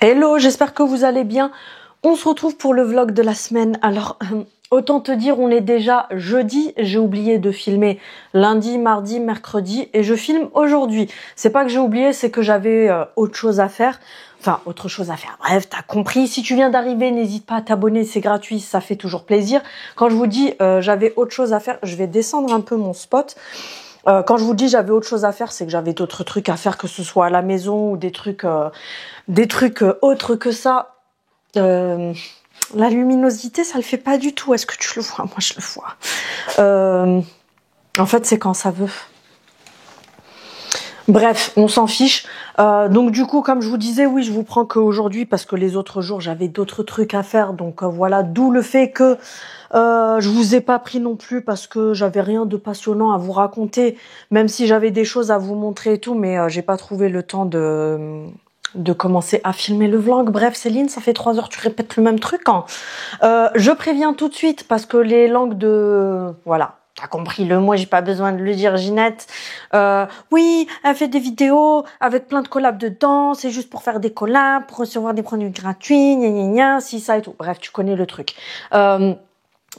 Hello, j'espère que vous allez bien. On se retrouve pour le vlog de la semaine. Alors, autant te dire, on est déjà jeudi. J'ai oublié de filmer lundi, mardi, mercredi et je filme aujourd'hui. C'est pas que j'ai oublié, c'est que j'avais autre chose à faire. Enfin, autre chose à faire. Bref, t'as compris. Si tu viens d'arriver, n'hésite pas à t'abonner, c'est gratuit, ça fait toujours plaisir. Quand je vous dis j'avais autre chose à faire, je vais descendre un peu mon spot. Quand je vous dis j'avais autre chose à faire, c'est que j'avais d'autres trucs à faire, que ce soit à la maison ou des trucs autres que ça. La luminosité, ça le fait pas du tout. Est-ce que tu le vois? Moi, je le vois. En fait, c'est quand ça veut. Bref, on s'en fiche. Donc du coup, comme je vous disais, oui, je vous prends qu'aujourd'hui parce que les autres jours, j'avais d'autres trucs à faire. Donc voilà, d'où le fait que je vous ai pas pris non plus parce que j'avais rien de passionnant à vous raconter, même si j'avais des choses à vous montrer et tout, mais j'ai pas trouvé le temps de commencer à filmer le vlog. Bref, Céline, ça fait 3 heures, tu répètes le même truc, hein. Je préviens tout de suite parce que les langues de... Voilà. T'as compris le mot, j'ai pas besoin de le dire, Ginette. Oui, elle fait des vidéos avec plein de collabs dedans, c'est juste pour faire des collabs, pour recevoir des produits gratuits, gna gna gna, si ça et tout. Bref, tu connais le truc.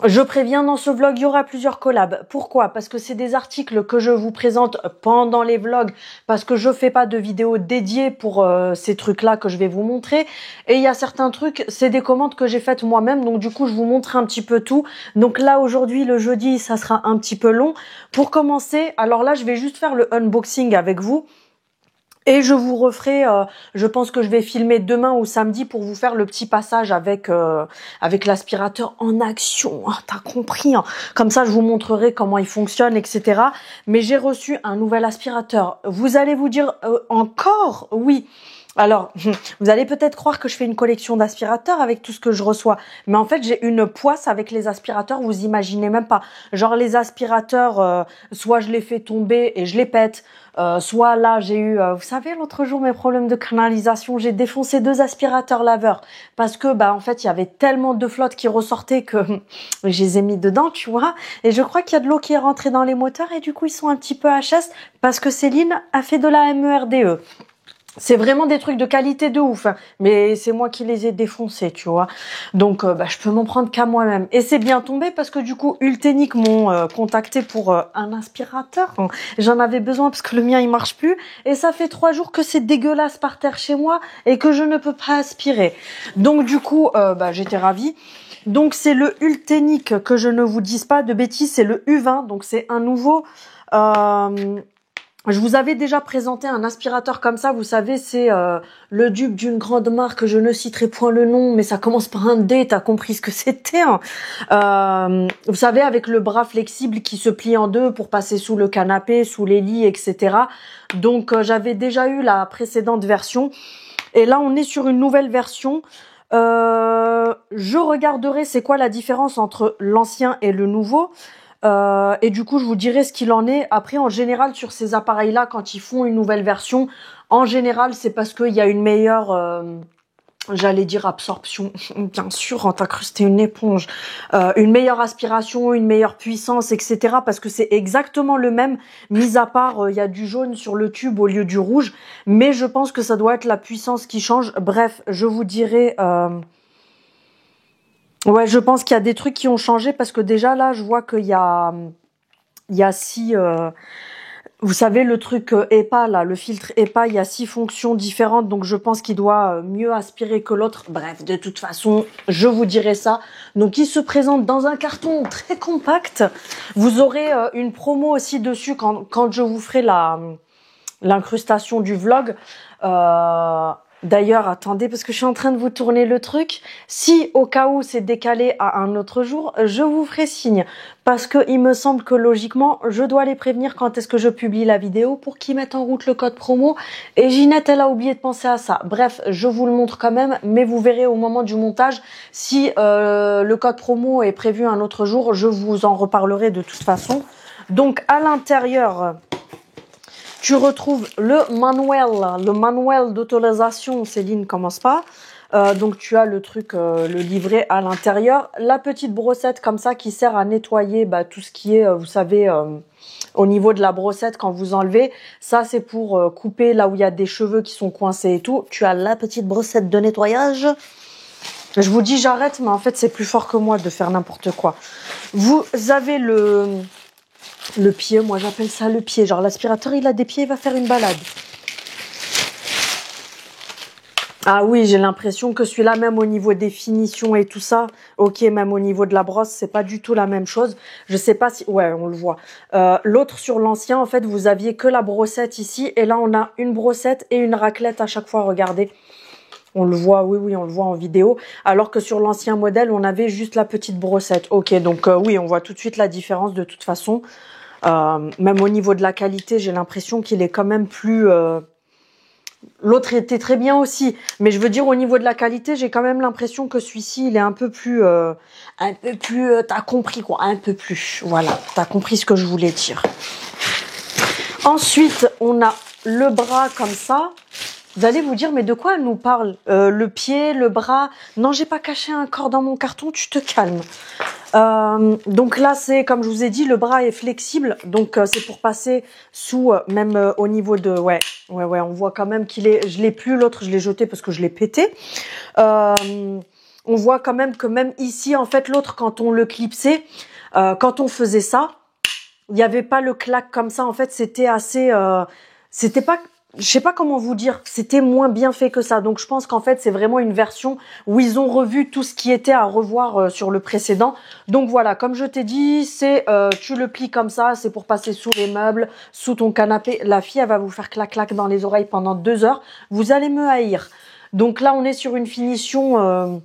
Je préviens, dans ce vlog, il y aura plusieurs collabs. Pourquoi? Parce que c'est des articles que je vous présente pendant les vlogs, parce que je fais pas de vidéos dédiées pour ces trucs-là que je vais vous montrer. Et il y a certains trucs, c'est des commandes que j'ai faites moi-même, donc du coup, je vous montre un petit peu tout. Donc là, aujourd'hui, le jeudi, ça sera un petit peu long. Pour commencer, alors là, je vais juste faire le unboxing avec vous. Et je vous referai, je pense que je vais filmer demain ou samedi pour vous faire le petit passage avec l'aspirateur en action. Oh, t'as compris, hein. Comme ça, je vous montrerai comment il fonctionne, etc. Mais j'ai reçu un nouvel aspirateur. Vous allez vous dire, encore? Oui. Alors, vous allez peut-être croire que je fais une collection d'aspirateurs avec tout ce que je reçois. Mais en fait, j'ai une poisse avec les aspirateurs, vous imaginez même pas. Genre les aspirateurs, soit je les fais tomber et je les pète, soit là j'ai eu, vous savez, l'autre jour mes problèmes de canalisation, j'ai défoncé 2 aspirateurs laveurs parce que en fait il y avait tellement de flotte qui ressortait que je les ai mis dedans, tu vois. Et je crois qu'il y a de l'eau qui est rentrée dans les moteurs et du coup ils sont un petit peu HS parce que Céline a fait de la MERDE. C'est vraiment des trucs de qualité de ouf, hein. Mais c'est moi qui les ai défoncés, tu vois. Donc, je peux m'en prendre qu'à moi-même. Et c'est bien tombé parce que du coup, Ultenic m'ont contacté pour un aspirateur. J'en avais besoin parce que le mien, il marche plus. Et ça fait 3 jours que c'est dégueulasse par terre chez moi et que je ne peux pas aspirer. Donc, du coup, j'étais ravie. Donc, c'est le Ultenic, que je ne vous dise pas de bêtises, c'est le U20. Donc, c'est un nouveau... Je vous avais déjà présenté un aspirateur comme ça, vous savez, c'est le dupe d'une grande marque, je ne citerai point le nom, mais ça commence par un D, t'as compris ce que c'était, hein. Vous savez, avec le bras flexible qui se plie en deux pour passer sous le canapé, sous les lits, etc. Donc, j'avais déjà eu la précédente version, et là, on est sur une nouvelle version. Je regarderai c'est quoi la différence entre l'ancien et le nouveau. Et du coup, je vous dirai ce qu'il en est. Après, en général, sur ces appareils-là, quand ils font une nouvelle version, en général, c'est parce qu'il y a une meilleure, j'allais dire absorption, bien sûr, hein, t'as cru que c'était une éponge, une meilleure aspiration, une meilleure puissance, etc. Parce que c'est exactement le même, mis à part, il y a du jaune sur le tube au lieu du rouge. Mais je pense que ça doit être la puissance qui change. Bref, je vous dirai... Ouais, je pense qu'il y a des trucs qui ont changé parce que déjà là, je vois qu'il y a 6, vous savez le truc EPA là, le filtre EPA, il y a 6 fonctions différentes, donc je pense qu'il doit mieux aspirer que l'autre. Bref, de toute façon, je vous dirai ça. Donc il se présente dans un carton très compact. Vous aurez une promo aussi dessus quand je vous ferai l'incrustation du vlog. D'ailleurs, attendez, parce que je suis en train de vous tourner le truc. Si, au cas où c'est décalé à un autre jour, je vous ferai signe. Parce que il me semble que, logiquement, je dois les prévenir quand est-ce que je publie la vidéo pour qu'ils mettent en route le code promo. Et Ginette, elle a oublié de penser à ça. Bref, je vous le montre quand même, mais vous verrez au moment du montage. Si le code promo est prévu un autre jour, je vous en reparlerai de toute façon. Donc, à l'intérieur... Tu retrouves le manuel d'autorisation, Céline commence pas. Donc tu as le truc, le livret à l'intérieur. La petite brossette comme ça qui sert à nettoyer tout ce qui est, vous savez, au niveau de la brossette quand vous enlevez. Ça, c'est pour couper là où il y a des cheveux qui sont coincés et tout. Tu as la petite brossette de nettoyage. Je vous dis j'arrête, mais en fait, c'est plus fort que moi de faire n'importe quoi. Vous avez le pied, moi j'appelle ça le pied. Genre l'aspirateur, il a des pieds, il va faire une balade. Ah oui, j'ai l'impression que celui-là, même au niveau des finitions et tout ça, ok, même au niveau de la brosse, c'est pas du tout la même chose. Je sais pas si... Ouais, on le voit. L'autre, sur l'ancien, en fait, vous aviez que la brossette ici. Et là, on a une brossette et une raclette à chaque fois, regardez. On le voit, oui, on le voit en vidéo. Alors que sur l'ancien modèle, on avait juste la petite brossette. Ok, donc oui, on voit tout de suite la différence de toute façon. Même au niveau de la qualité, j'ai l'impression qu'il est quand même plus... L'autre était très bien aussi, mais je veux dire au niveau de la qualité, j'ai quand même l'impression que celui-ci, il est un peu plus, t'as compris quoi, un peu plus, voilà, t'as compris ce que je voulais dire. Ensuite, on a le bras comme ça. Vous allez vous dire, mais de quoi elle nous parle? Le pied, le bras? Non, j'ai pas caché un corps dans mon carton, tu te calmes. Donc là, c'est comme je vous ai dit, le bras est flexible, donc c'est pour passer sous, même au niveau de, ouais, on voit quand même qu'il est, je l'ai plus, l'autre je l'ai jeté parce que je l'ai pété. On voit quand même que même ici, en fait, l'autre quand on le clipsait, quand on faisait ça, il n'y avait pas le clac comme ça. En fait, c'était assez, c'était pas, je sais pas comment vous dire, c'était moins bien fait que ça. Donc je pense qu'en fait c'est vraiment une version où ils ont revu tout ce qui était à revoir sur le précédent. Donc voilà, comme je t'ai dit, c'est tu le plies comme ça, c'est pour passer sous les meubles, sous ton canapé. La fille, elle va vous faire clac clac dans les oreilles pendant 2 heures. Vous allez me haïr. Donc là, on est sur une finition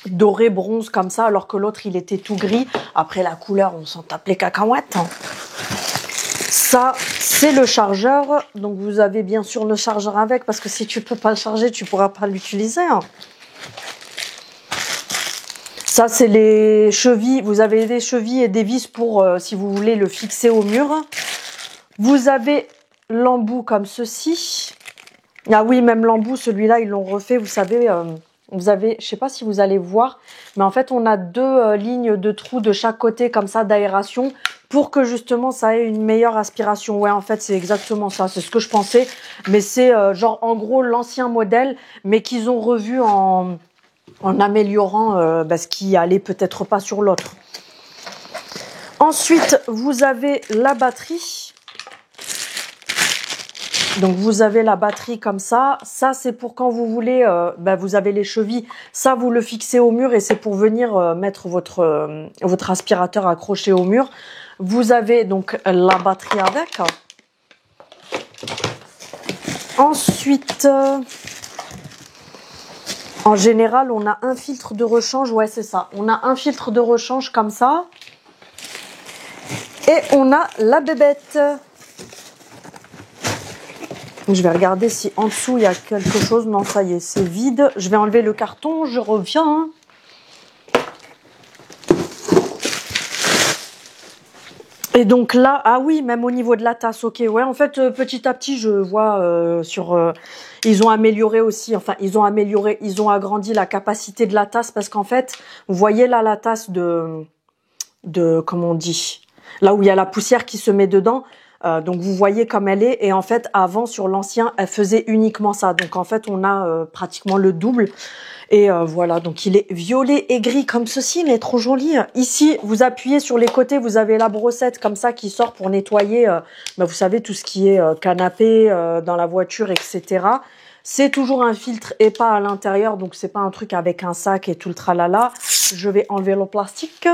doré bronze comme ça, alors que l'autre il était tout gris. Après la couleur, on s'en tape les cacahuètes. Ça, c'est le chargeur. Donc, vous avez bien sûr le chargeur avec, parce que si tu peux pas le charger, tu pourras pas l'utiliser. Hein. Ça, c'est les chevilles. Vous avez des chevilles et des vis pour, si vous voulez, le fixer au mur. Vous avez l'embout comme ceci. Ah oui, même l'embout, celui-là, ils l'ont refait. Vous savez, vous avez, je sais pas si vous allez voir, mais en fait, on a 2 lignes de trous de chaque côté, comme ça, d'aération, pour que justement ça ait une meilleure aspiration. Ouais, en fait, c'est exactement ça, c'est ce que je pensais. Mais c'est genre, en gros, l'ancien modèle, mais qu'ils ont revu en améliorant ce qui allait peut-être pas sur l'autre. Ensuite, vous avez la batterie. Donc, vous avez la batterie comme ça. Ça, c'est pour quand vous voulez, vous avez les chevilles. Ça, vous le fixez au mur et c'est pour venir mettre votre aspirateur accroché au mur. Vous avez donc la batterie avec. Ensuite, en général, on a un filtre de rechange. Ouais, c'est ça. On a un filtre de rechange comme ça. Et on a la bébête. Je vais regarder si en dessous il y a quelque chose. Non, ça y est, c'est vide. Je vais enlever le carton, je reviens. Et donc là, ah oui, même au niveau de la tasse, ok. Ouais, en fait, petit à petit, je vois ils ont amélioré aussi, enfin, ils ont agrandi la capacité de la tasse parce qu'en fait, vous voyez là la tasse de comment on dit, là où il y a la poussière qui se met dedans. Donc vous voyez comme elle est, et en fait avant sur l'ancien elle faisait uniquement ça, donc en fait on a pratiquement le double, et voilà, donc il est violet et gris comme ceci, mais trop joli. Ici vous appuyez sur les côtés, vous avez la brossette comme ça qui sort pour nettoyer vous savez tout ce qui est canapé dans la voiture, etc. C'est toujours un filtre et pas à l'intérieur, donc c'est pas un truc avec un sac et tout le tralala. Je vais enlever le plastique.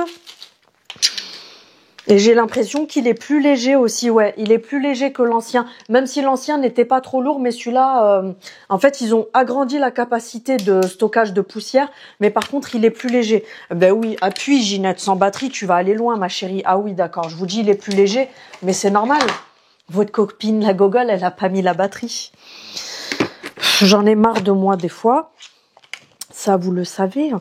Et j'ai l'impression qu'il est plus léger aussi, ouais. Il est plus léger que l'ancien. Même si l'ancien n'était pas trop lourd, mais celui-là, en fait, ils ont agrandi la capacité de stockage de poussière. Mais par contre, il est plus léger. Ben oui, appuie Ginette, sans batterie, tu vas aller loin, ma chérie. Ah oui, d'accord, je vous dis, il est plus léger. Mais c'est normal. Votre copine, la gogole, elle a pas mis la batterie. J'en ai marre de moi des fois. Ça, vous le savez.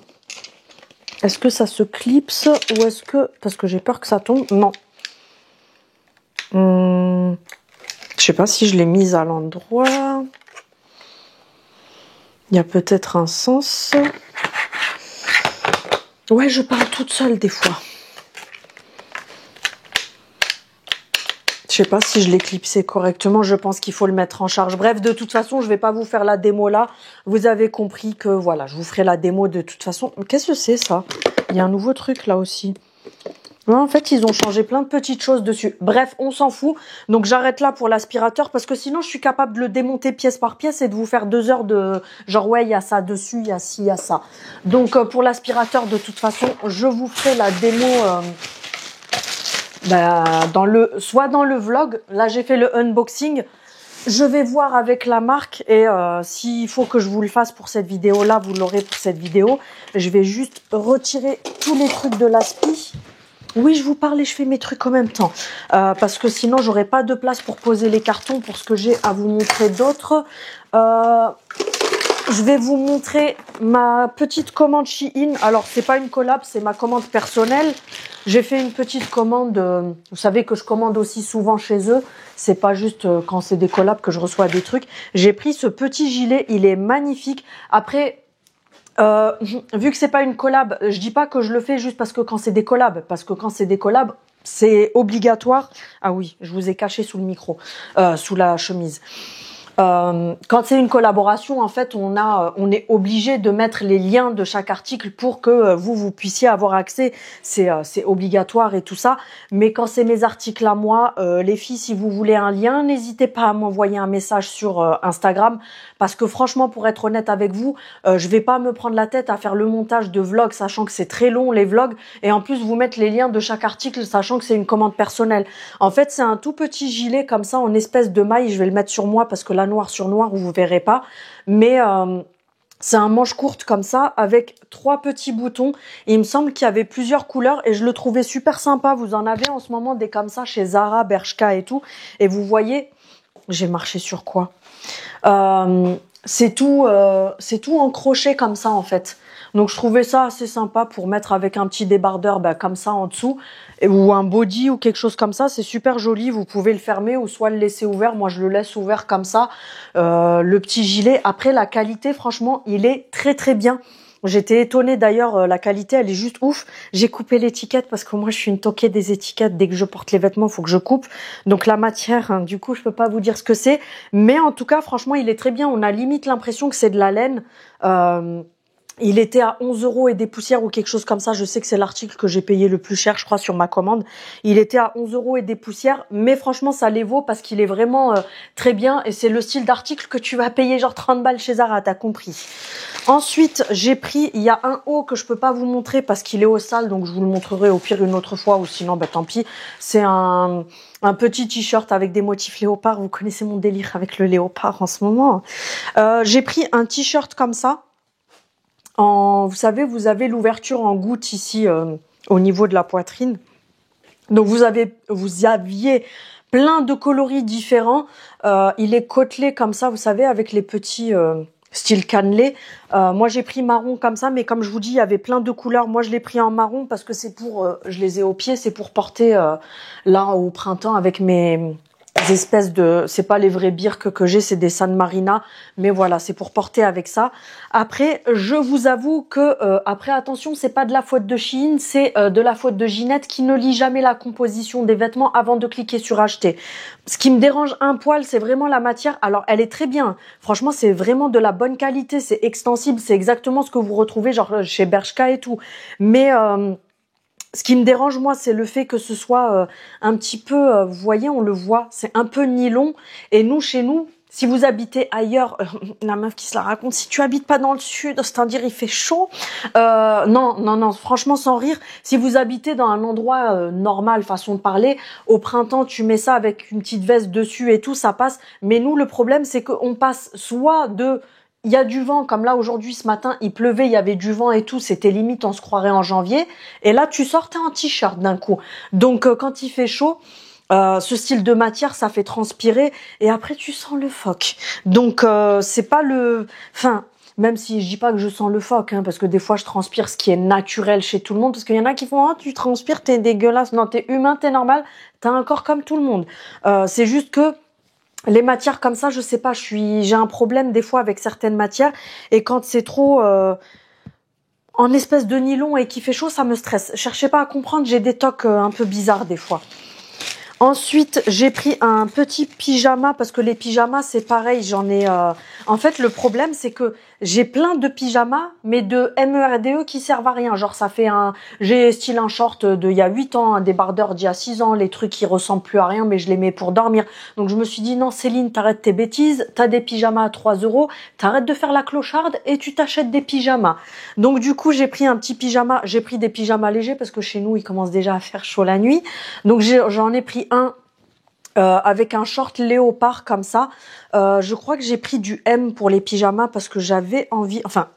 Est-ce que ça se clipse ou est-ce que... Parce que j'ai peur que ça tombe. Non. Je sais pas si je l'ai mise à l'endroit. Il y a peut-être un sens. Ouais, je parle toute seule des fois. sais pas si je l'ai clipsé correctement. Je pense qu'il faut le mettre en charge. Bref, de toute façon, je vais pas vous faire la démo là. Vous avez compris que voilà, je vous ferai la démo de toute façon. Qu'est-ce que c'est ça? Il y a un nouveau truc là aussi. Ouais, en fait, ils ont changé plein de petites choses dessus. Bref, on s'en fout. Donc, j'arrête là pour l'aspirateur parce que sinon, je suis capable de le démonter pièce par pièce et de vous faire 2 heures de genre, ouais, il y a ça dessus, il y a ci, il y a ça. Donc, pour l'aspirateur, de toute façon, je vous ferai la démo soit dans le vlog. Là, j'ai fait le unboxing. Je vais voir avec la marque et s'il faut que je vous le fasse pour cette vidéo-là, vous l'aurez pour cette vidéo. Je vais juste retirer tous les trucs de l'aspi. Oui, je vous parle et je fais mes trucs en même temps. Parce que sinon, j'aurai pas de place pour poser les cartons pour ce que j'ai à vous montrer d'autres. Je vais vous montrer ma petite commande Shein. Alors, c'est pas une collab, c'est ma commande personnelle. J'ai fait une petite commande. Vous savez que je commande aussi souvent chez eux. C'est pas juste quand c'est des collabs que je reçois des trucs. J'ai pris ce petit gilet. Il est magnifique. Après... vu que c'est pas une collab, je dis pas que je le fais juste parce que quand c'est des collabs, parce que quand c'est des collabs, c'est obligatoire. Ah oui, je vous ai caché sous le micro, sous la chemise. Quand c'est une collaboration, en fait, on est obligé de mettre les liens de chaque article pour que vous puissiez avoir accès. C'est obligatoire et tout ça. Mais quand c'est mes articles à moi, les filles, si vous voulez un lien, n'hésitez pas à m'envoyer un message sur Instagram. Parce que franchement, pour être honnête avec vous, je vais pas me prendre la tête à faire le montage de vlogs, sachant que c'est très long les vlogs, et en plus vous mettre les liens de chaque article, sachant que c'est une commande personnelle. En fait, c'est un tout petit gilet comme ça en espèce de maille. Je vais le mettre sur moi parce que là noir sur noir, vous verrez pas. Mais c'est un manche courte comme ça avec 3 petits boutons. Et il me semble qu'il y avait plusieurs couleurs et je le trouvais super sympa. Vous en avez en ce moment des comme ça chez Zara, Bershka et tout. Et vous voyez, j'ai marché sur quoi? C'est tout en crochet comme ça en fait. Donc je trouvais ça assez sympa pour mettre avec un petit débardeur comme ça en dessous ou un body ou quelque chose comme ça. C'est super joli. Vous pouvez le fermer ou soit le laisser ouvert. Moi je le laisse ouvert comme ça. Le petit gilet. Après la qualité, franchement, il est très très bien. J'étais étonnée d'ailleurs, la qualité elle est juste ouf. J'ai coupé l'étiquette parce que moi je suis une toquée des étiquettes. Dès que je porte les vêtements, il faut que je coupe. Donc la matière, hein, du coup je peux pas vous dire ce que c'est. Mais en tout cas franchement il est très bien. On a limite l'impression que c'est de la laine. Il était à 11 € et des poussières ou quelque chose comme ça. Je sais que c'est l'article que j'ai payé le plus cher, je crois, sur ma commande. Il était à 11 € et des poussières. Mais franchement, ça les vaut parce qu'il est vraiment très bien. Et c'est le style d'article que tu vas payer genre 30 balles chez Zara, t'as compris. Ensuite, j'ai pris, il y a un haut que je peux pas vous montrer parce qu'il est au sale. Donc, je vous le montrerai au pire une autre fois ou sinon, tant pis. C'est un petit t-shirt avec des motifs léopard. Vous connaissez mon délire avec le léopard en ce moment. J'ai pris un t-shirt comme ça. Vous savez, vous avez l'ouverture en goutte ici au niveau de la poitrine. Donc vous aviez plein de coloris différents. Il est côtelé comme ça, vous savez, avec les petits style cannelé. Moi j'ai pris marron comme ça, mais comme je vous dis, il y avait plein de couleurs. Moi je l'ai pris en marron parce que c'est pour, je les ai au pied, c'est pour porter là au printemps avec mes espèces de, c'est pas les vrais birks que j'ai, c'est des San Marina, mais voilà, c'est pour porter avec ça. Après, je vous avoue que après attention, c'est pas de la faute de Shein, c'est de la faute de Ginette qui ne lit jamais la composition des vêtements avant de cliquer sur acheter. Ce qui me dérange un poil, c'est vraiment la matière. Alors, elle est très bien. Franchement, c'est vraiment de la bonne qualité, c'est extensible, c'est exactement ce que vous retrouvez genre chez Bershka et tout. Mais ce qui me dérange, moi, c'est le fait que ce soit un petit peu, vous voyez, on le voit, c'est un peu nylon. Et nous, chez nous, si vous habitez ailleurs, la meuf qui se la raconte, si tu habites pas dans le sud, c'est-à-dire il fait chaud. Non, franchement, sans rire, si vous habitez dans un endroit normal, façon de parler, au printemps, tu mets ça avec une petite veste dessus et tout, ça passe. Mais nous, le problème, c'est qu'on passe soit de... Il y a du vent, comme là aujourd'hui, ce matin, il pleuvait, il y avait du vent et tout, c'était limite, on se croirait en janvier. Et là, tu sortais en t-shirt d'un coup. Donc, quand il fait chaud, ce style de matière, ça fait transpirer et après, tu sens le phoque. Donc, c'est pas le... Enfin, même si je dis pas que je sens le phoque, hein, parce que des fois, je transpire ce qui est naturel chez tout le monde, parce qu'il y en a qui font « Ah, tu transpires, t'es dégueulasse. » Non, t'es humain, t'es normal, t'as un corps comme tout le monde. C'est juste que les matières comme ça, je sais pas, j'ai un problème des fois avec certaines matières et quand c'est trop en espèce de nylon et qu'il fait chaud, ça me stresse. Cherchez pas à comprendre, j'ai des tocs un peu bizarres des fois. Ensuite, j'ai pris un petit pyjama parce que les pyjamas, c'est pareil. J'en ai. En fait, le problème, c'est que j'ai plein de pyjamas, mais de MERDE qui servent à rien. Genre, ça fait un. J'ai style un short d'il y a 8 ans, un débardeur d'il y a 6 ans, les trucs qui ressemblent plus à rien, mais je les mets pour dormir. Donc, je me suis dit, non, Céline, t'arrêtes tes bêtises. T'as des pyjamas à 3 euros. T'arrêtes de faire la clocharde et tu t'achètes des pyjamas. Donc, du coup, j'ai pris un petit pyjama. J'ai pris des pyjamas légers parce que chez nous, il commence déjà à faire chaud la nuit. Donc, j'en ai pris un avec un short léopard comme ça. Je crois que j'ai pris du M pour les pyjamas parce que j'avais envie... Enfin,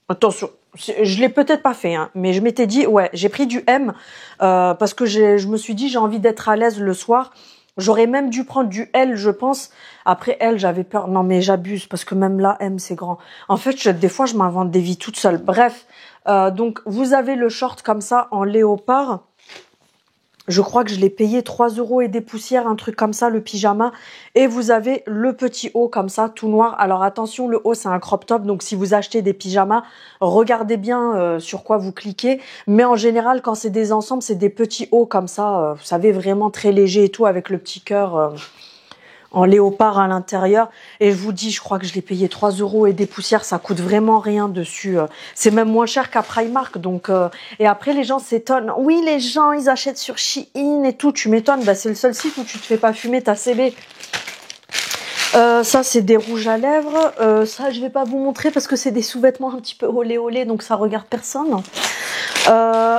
attention, je l'ai peut-être pas fait, hein, mais je m'étais dit, ouais, j'ai pris du M parce que je me suis dit, j'ai envie d'être à l'aise le soir. J'aurais même dû prendre du L, je pense. Après L, j'avais peur. Non, mais j'abuse parce que même là, M, c'est grand. En fait, des fois, je m'invente des vies toute seule. Bref, donc vous avez le short comme ça en léopard. Je crois que je l'ai payé 3 euros et des poussières, un truc comme ça, le pyjama. Et vous avez le petit haut comme ça, tout noir. Alors attention, le haut, c'est un crop top. Donc si vous achetez des pyjamas, regardez bien sur quoi vous cliquez. Mais en général, quand c'est des ensembles, c'est des petits hauts comme ça. Vous savez, vraiment très léger et tout, avec le petit cœur en léopard à l'intérieur. Et je vous dis, je crois que je l'ai payé 3 euros et des poussières. Ça coûte vraiment rien dessus. C'est même moins cher qu'à Primark. Donc, et après, les gens s'étonnent. Oui, les gens, ils achètent sur Shein et tout. Tu m'étonnes. Bah, c'est le seul site où tu te fais pas fumer ta CB. Ça, c'est des rouges à lèvres. Ça, je vais pas vous montrer parce que c'est des sous-vêtements un petit peu olé olé. Donc, ça regarde personne.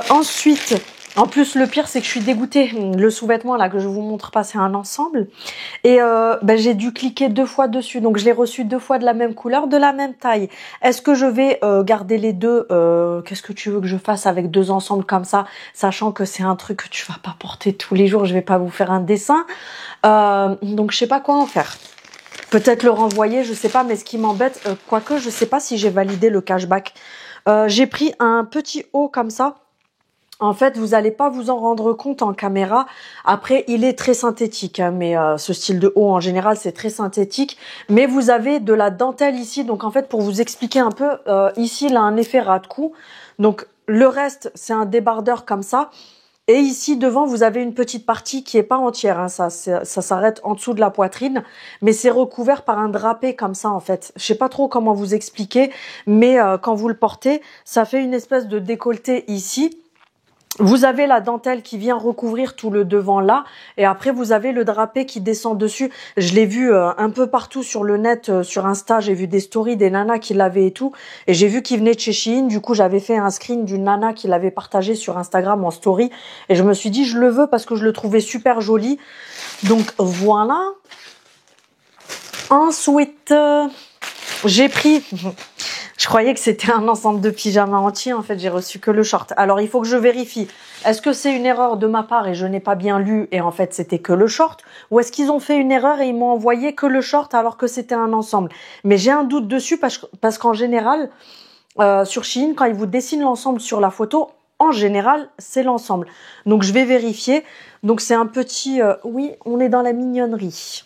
Ensuite... En plus, le pire, c'est que je suis dégoûtée. Le sous-vêtement, là, que je vous montre pas, c'est un ensemble. Et j'ai dû cliquer 2 fois dessus. Donc, je l'ai reçu 2 fois de la même couleur, de la même taille. Est-ce que je vais garder les deux Qu'est-ce que tu veux que je fasse avec 2 ensembles comme ça, sachant que c'est un truc que tu vas pas porter tous les jours. Je vais pas vous faire un dessin. Donc, je sais pas quoi en faire. Peut-être le renvoyer, je sais pas. Mais ce qui m'embête, quoique, je sais pas si j'ai validé le cashback. J'ai pris un petit haut comme ça. En fait, vous n'allez pas vous en rendre compte en caméra. Après, il est très synthétique, hein, mais ce style de haut, en général, c'est très synthétique. Mais vous avez de la dentelle ici. Donc, en fait, pour vous expliquer un peu, ici, il a un effet ras de cou. Donc, le reste, c'est un débardeur comme ça. Et ici, devant, vous avez une petite partie qui est pas entière. Hein, ça s'arrête en dessous de la poitrine. Mais c'est recouvert par un drapé comme ça, en fait. Je sais pas trop comment vous expliquer. Mais quand vous le portez, ça fait une espèce de décolleté ici. Vous avez la dentelle qui vient recouvrir tout le devant là, et après vous avez le drapé qui descend dessus. Je l'ai vu un peu partout sur le net, sur Insta, j'ai vu des stories des nanas qui l'avaient et tout, et j'ai vu qu'il venait de chez Shein. Du coup, j'avais fait un screen d'une nana qui l'avait partagé sur Instagram en story, et je me suis dit je le veux parce que je le trouvais super joli. Donc voilà. Ensuite, j'ai pris... Je croyais que c'était un ensemble de pyjamas entier. En fait, j'ai reçu que le short. Alors, il faut que je vérifie. Est-ce que c'est une erreur de ma part et je n'ai pas bien lu et en fait, c'était que le short? Ou est-ce qu'ils ont fait une erreur et ils m'ont envoyé que le short alors que c'était un ensemble? Mais j'ai un doute dessus parce qu'en général, sur Shein, quand ils vous dessinent l'ensemble sur la photo, en général, c'est l'ensemble. Donc, je vais vérifier. Donc, c'est un petit... oui, on est dans la mignonnerie.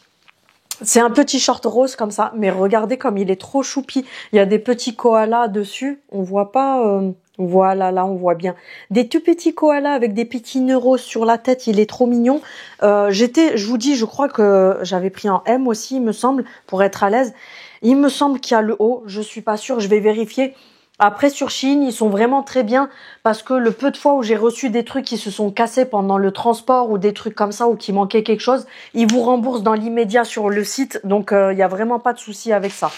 C'est un petit short rose comme ça, mais regardez comme il est trop choupi. Il y a des petits koalas dessus. On voit pas... Voilà, là, on voit bien. Des tout petits koalas avec des petits nœuds roses sur la tête. Il est trop mignon. Je vous dis, je crois que j'avais pris en M aussi, il me semble, pour être à l'aise. Il me semble qu'il y a le haut. Je suis pas sûre, je vais vérifier. Après, sur Shein, ils sont vraiment très bien parce que le peu de fois où j'ai reçu des trucs qui se sont cassés pendant le transport ou des trucs comme ça ou qui manquait quelque chose, ils vous remboursent dans l'immédiat sur le site. Donc, il y a vraiment pas de souci avec ça.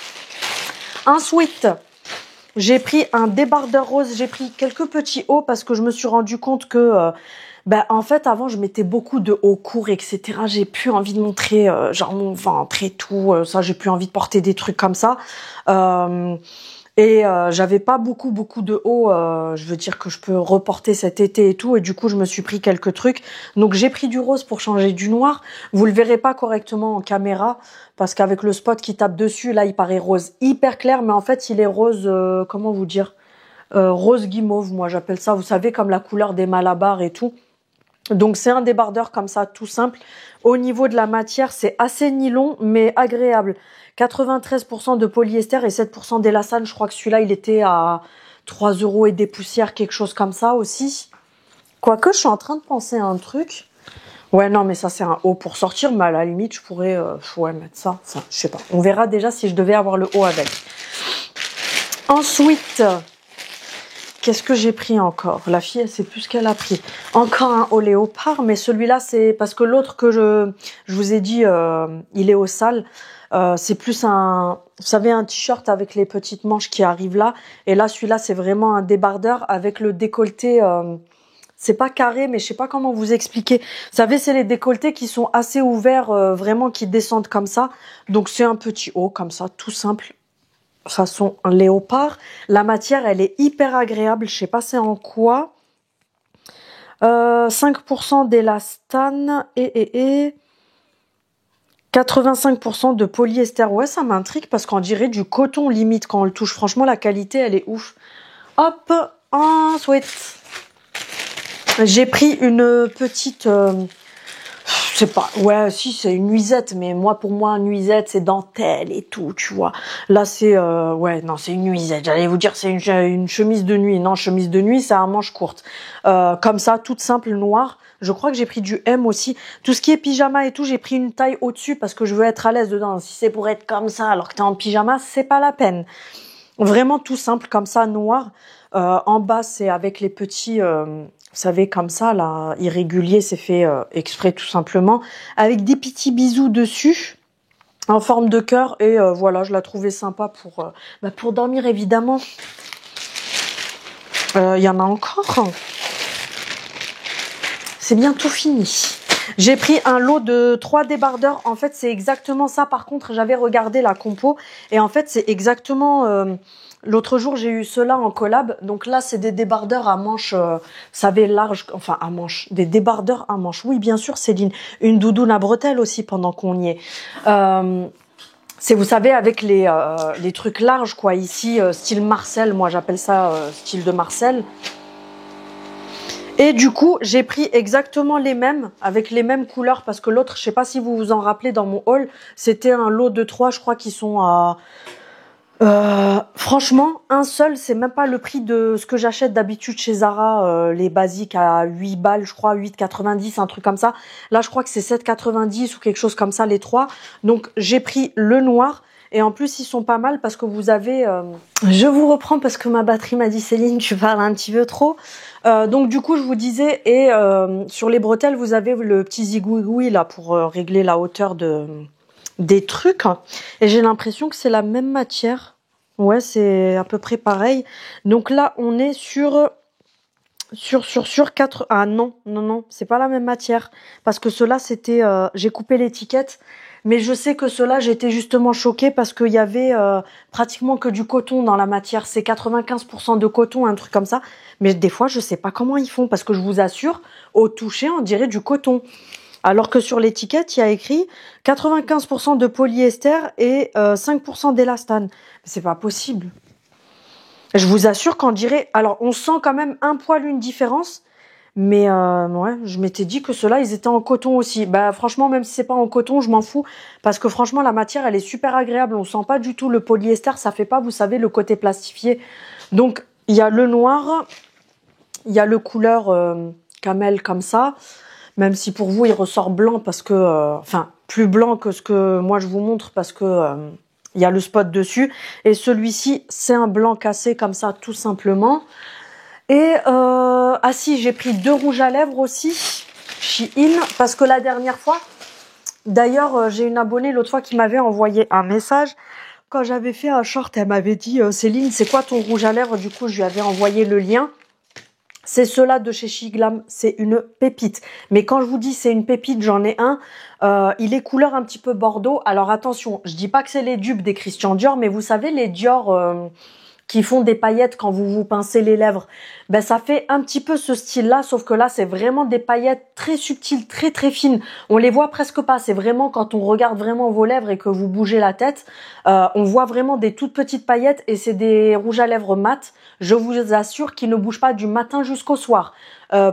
Ensuite, j'ai pris un débardeur rose. J'ai pris quelques petits hauts parce que je me suis rendu compte que... en fait, avant, je mettais beaucoup de hauts courts, etc. J'ai plus envie de montrer genre mon ventre et tout. Ça, j'ai plus envie de porter des trucs comme ça. Et j'avais pas beaucoup de hauts, je veux dire que je peux reporter cet été et tout, et du coup je me suis pris quelques trucs. Donc j'ai pris du rose pour changer du noir. Vous le verrez pas correctement en caméra parce qu'avec le spot qui tape dessus, là il paraît rose hyper clair, mais en fait il est rose, comment vous dire, rose guimauve, moi j'appelle ça. Vous savez, comme la couleur des Malabar et tout. Donc c'est un débardeur comme ça, tout simple. Au niveau de la matière, c'est assez nylon, mais agréable. 93% de polyester et 7% d'élastane. Je crois que celui-là, il était à 3 euros et des poussières, quelque chose comme ça aussi. Quoique, je suis en train de penser à un truc. Ouais, non, mais ça, c'est un haut pour sortir, mais à la limite, je pourrais ouais, mettre ça. Enfin, je sais pas. On verra déjà si je devais avoir le haut avec. Ensuite, qu'est-ce que j'ai pris encore? La fille, elle sait plus ce qu'elle a pris. Encore un haut léopard, mais celui-là, c'est parce que l'autre que je vous ai dit, il est au sale. C'est plus un, vous savez, un t-shirt avec les petites manches qui arrivent là. Et là, celui-là, c'est vraiment un débardeur avec le décolleté. C'est pas carré, mais je sais pas comment vous expliquer. Vous savez, c'est les décolletés qui sont assez ouverts, vraiment qui descendent comme ça. Donc c'est un petit haut comme ça, tout simple, façon léopard. La matière, elle est hyper agréable. Je sais pas c'est en quoi. 5% d'élastane et 85% de polyester. Ouais, ça m'intrigue parce qu'on dirait du coton limite quand on le touche. Franchement, la qualité, elle est ouf. Hop, ensuite. J'ai pris une petite, je sais pas, ouais, si c'est une nuisette, mais moi pour moi une nuisette c'est dentelle et tout, tu vois. Là c'est, ouais, non c'est une nuisette. J'allais vous dire c'est une chemise de nuit, non chemise de nuit c'est à manches courtes, comme ça toute simple noire. Je crois que j'ai pris du M aussi. Tout ce qui est pyjama et tout, j'ai pris une taille au-dessus parce que je veux être à l'aise dedans. Si c'est pour être comme ça alors que t'es en pyjama, c'est pas la peine. Vraiment tout simple comme ça, noir. En bas c'est avec les petits vous savez, comme ça, là, irrégulier, c'est fait exprès tout simplement, avec des petits bisous dessus, en forme de cœur, et voilà, je la trouvais sympa pour dormir, évidemment. Il y en a encore. C'est bientôt fini. J'ai pris un lot de 3 débardeurs. En fait, c'est exactement ça. Par contre, j'avais regardé la compo, et en fait, c'est exactement... L'autre jour, j'ai eu ceux-là en collab. Donc là, c'est des débardeurs à manches, vous savez, larges, enfin à manches. Des débardeurs à manches. Oui, bien sûr, Céline. Une doudoune à bretelles aussi pendant qu'on y est. C'est, vous savez, avec les trucs larges, quoi. Ici, style Marcel. Moi, j'appelle ça style de Marcel. Et du coup, j'ai pris exactement les mêmes, avec les mêmes couleurs, parce que l'autre, je sais pas si vous vous en rappelez, dans mon haul, c'était un lot de 3, je crois, qui sont à... franchement, un seul, c'est même pas le prix de ce que j'achète d'habitude chez Zara, les basiques à 8 balles, je crois, 8,90, un truc comme ça. Là, je crois que c'est 7,90 ou quelque chose comme ça, les 3. Donc, j'ai pris le noir. Et en plus, ils sont pas mal parce que vous avez... Je vous reprends parce que ma batterie m'a dit, Céline, tu parles un petit peu trop. Donc, du coup, je vous disais, et sur les bretelles, vous avez le petit zigouigoui là pour régler la hauteur des trucs, et j'ai l'impression que c'est la même matière. Ouais, c'est à peu près pareil. Donc là, on est sur 4... Ah non, c'est pas la même matière. Parce que ceux-là, c'était... j'ai coupé l'étiquette. Mais je sais que ceux-là, j'étais justement choquée parce qu'il y avait pratiquement que du coton dans la matière. C'est 95% de coton, un truc comme ça. Mais des fois, je sais pas comment ils font. Parce que je vous assure, au toucher, on dirait du coton. Alors que sur l'étiquette, il y a écrit 95% de polyester et 5% d'élastane. Mais c'est pas possible. Je vous assure qu'on dirait... Alors, on sent quand même un poil une différence. Mais ouais, je m'étais dit que ceux-là, ils étaient en coton aussi. Bah franchement, même si c'est pas en coton, je m'en fous. Parce que franchement, la matière, elle est super agréable. On sent pas du tout le polyester. Ça fait pas, vous savez, le côté plastifié. Donc, il y a le noir. Il y a le couleur camel comme ça. Même si pour vous, il ressort blanc parce que... enfin, plus blanc que ce que moi, je vous montre parce que... il y a le spot dessus. Et celui-ci, c'est un blanc cassé comme ça, tout simplement. Et... ah si, j'ai pris 2 rouges à lèvres aussi. Shein. Parce que la dernière fois... D'ailleurs, j'ai une abonnée l'autre fois qui m'avait envoyé un message. Quand j'avais fait un short, elle m'avait dit « Céline, c'est quoi ton rouge à lèvres ?» Du coup, je lui avais envoyé le lien. C'est ceux-là de chez Shiglam, c'est une pépite. Mais quand je vous dis c'est une pépite, j'en ai un. Il est couleur un petit peu bordeaux. Alors attention, je dis pas que c'est les dupes des Christian Dior, mais vous savez les Dior qui font des paillettes quand vous vous pincez les lèvres. Ben ça fait un petit peu ce style-là, sauf que là c'est vraiment des paillettes très subtiles, très très fines. On les voit presque pas. C'est vraiment quand on regarde vraiment vos lèvres et que vous bougez la tête, on voit vraiment des toutes petites paillettes et c'est des rouges à lèvres mat. Je vous assure qu'ils ne bougent pas du matin jusqu'au soir.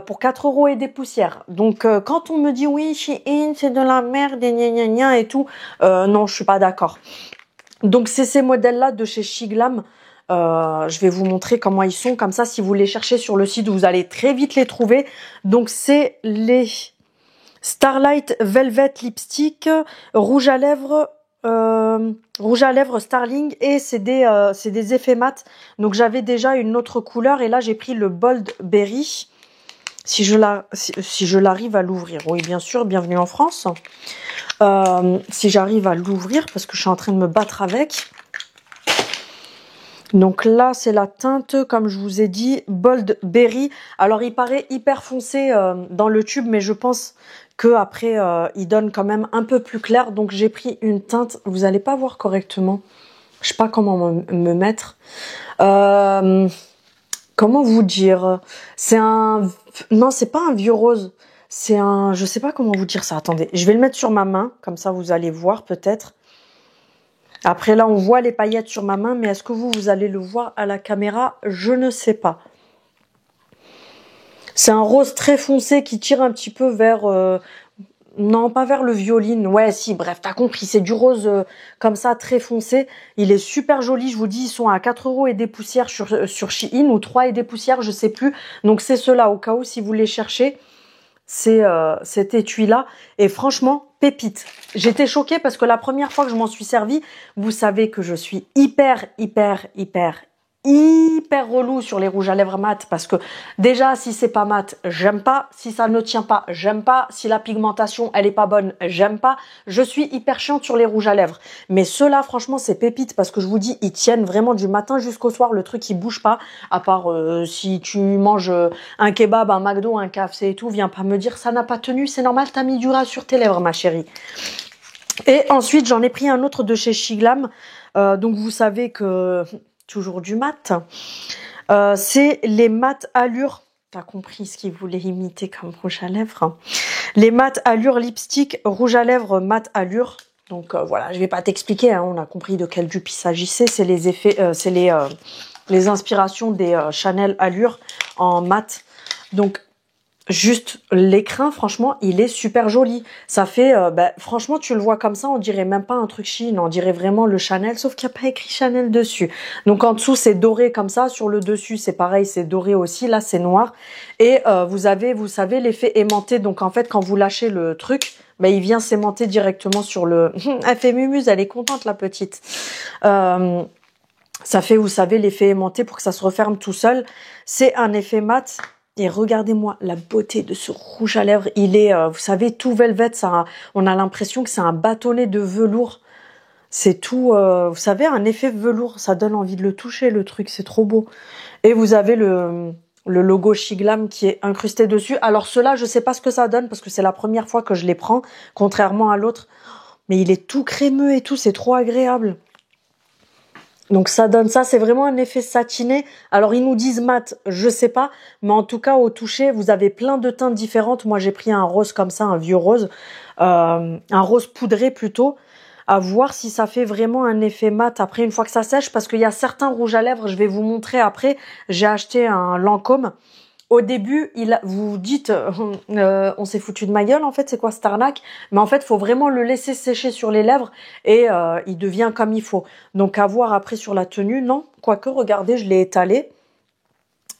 Pour 4 € et des poussières. Donc quand on me dit oui, Shein, c'est de la merde et gna gna gna et tout, non, je suis pas d'accord. Donc c'est ces modèles-là de chez Shiglam. Je vais vous montrer comment ils sont. Comme ça, si vous les cherchez sur le site, vous allez très vite les trouver. Donc c'est Starlight Velvet Lipstick, rouge à lèvres Starling, et c'est des effets mat. Donc j'avais déjà une autre couleur et là j'ai pris le Bold Berry. Si je l'arrive à l'ouvrir, oui bien sûr, bienvenue en France. Si j'arrive à l'ouvrir parce que je suis en train de me battre avec. Donc là c'est la teinte, comme je vous ai dit, Bold Berry. Alors il paraît hyper foncé dans le tube, mais je pense que après il donne quand même un peu plus clair. Donc j'ai pris une teinte, vous allez pas voir correctement, je sais pas comment me mettre. Comment vous dire, c'est un, non c'est pas un vieux rose, c'est un, je sais pas comment vous dire ça. Attendez, je vais le mettre sur ma main, comme ça vous allez voir peut-être. Après là on voit les paillettes sur ma main, mais est-ce que vous allez le voir à la caméra? Je ne sais pas. C'est un rose très foncé qui tire un petit peu vers... non, pas vers le violine. Ouais, si, bref, t'as compris. C'est du rose comme ça, très foncé. Il est super joli. Je vous dis, ils sont à 4 € et des poussières sur Shein, ou 3 et des poussières, je sais plus. Donc, c'est ceux-là, au cas où, si vous les cherchez. C'est cet étui-là. Et franchement, pépite. J'étais choquée parce que la première fois que je m'en suis servie, vous savez que je suis hyper relou sur les rouges à lèvres mat, parce que déjà si c'est pas mat, j'aime pas, si ça ne tient pas, j'aime pas, si la pigmentation elle est pas bonne, j'aime pas. Je suis hyper chiante sur les rouges à lèvres, mais ceux-là franchement c'est pépite, parce que je vous dis, ils tiennent vraiment du matin jusqu'au soir. Le truc il bouge pas, à part si tu manges un kebab, un McDo, un KFC et tout. Viens pas me dire ça n'a pas tenu, c'est normal, t'as mis du ras sur tes lèvres ma chérie. Et ensuite j'en ai pris un autre de chez Shiglam, donc vous savez que toujours du mat. C'est les mat Allure. T'as compris ce qu'ils voulaient imiter comme rouge à lèvres. Les mat Allure lipstick, rouge à lèvres mat Allure. Donc voilà, je vais pas t'expliquer, hein, on a compris de quel dupe il s'agissait. C'est les effets, c'est les inspirations des Chanel Allure en mat. Donc juste l'écrin, franchement, il est super joli. Ça fait, franchement, tu le vois comme ça, on dirait même pas un truc Shein, on dirait vraiment le Chanel, sauf qu'il n'y a pas écrit Chanel dessus. Donc en dessous, c'est doré comme ça, sur le dessus, c'est pareil, c'est doré aussi, là c'est noir. Et vous avez, vous savez, l'effet aimanté. Donc en fait, quand vous lâchez le truc, il vient s'aimanter directement sur le... Elle fait mumuse, elle est contente la petite. Ça fait, vous savez, l'effet aimanté pour que ça se referme tout seul. C'est un effet mat. Et regardez-moi la beauté de ce rouge à lèvres. Il est, vous savez, tout velvet. Ça, on a l'impression que c'est un bâtonnet de velours. C'est tout, vous savez, un effet velours. Ça donne envie de le toucher, le truc. C'est trop beau. Et vous avez le logo Shiglam qui est incrusté dessus. Alors ceux-là, je sais pas ce que ça donne parce que c'est la première fois que je les prends, contrairement à l'autre. Mais il est tout crémeux et tout. C'est trop agréable. Donc ça donne ça, c'est vraiment un effet satiné. Alors ils nous disent mat, je sais pas, mais en tout cas au toucher, vous avez plein de teintes différentes. Moi j'ai pris un rose comme ça, un vieux rose, un rose poudré plutôt, à voir si ça fait vraiment un effet mat après une fois que ça sèche, parce qu'il y a certains rouges à lèvres, je vais vous montrer après. J'ai acheté un Lancôme. Au début, vous dites, on s'est foutu de ma gueule, en fait, c'est quoi cette arnaque? Mais en fait, faut vraiment le laisser sécher sur les lèvres et il devient comme il faut. Donc, à voir après sur la tenue, non. Quoique, regardez, je l'ai étalé.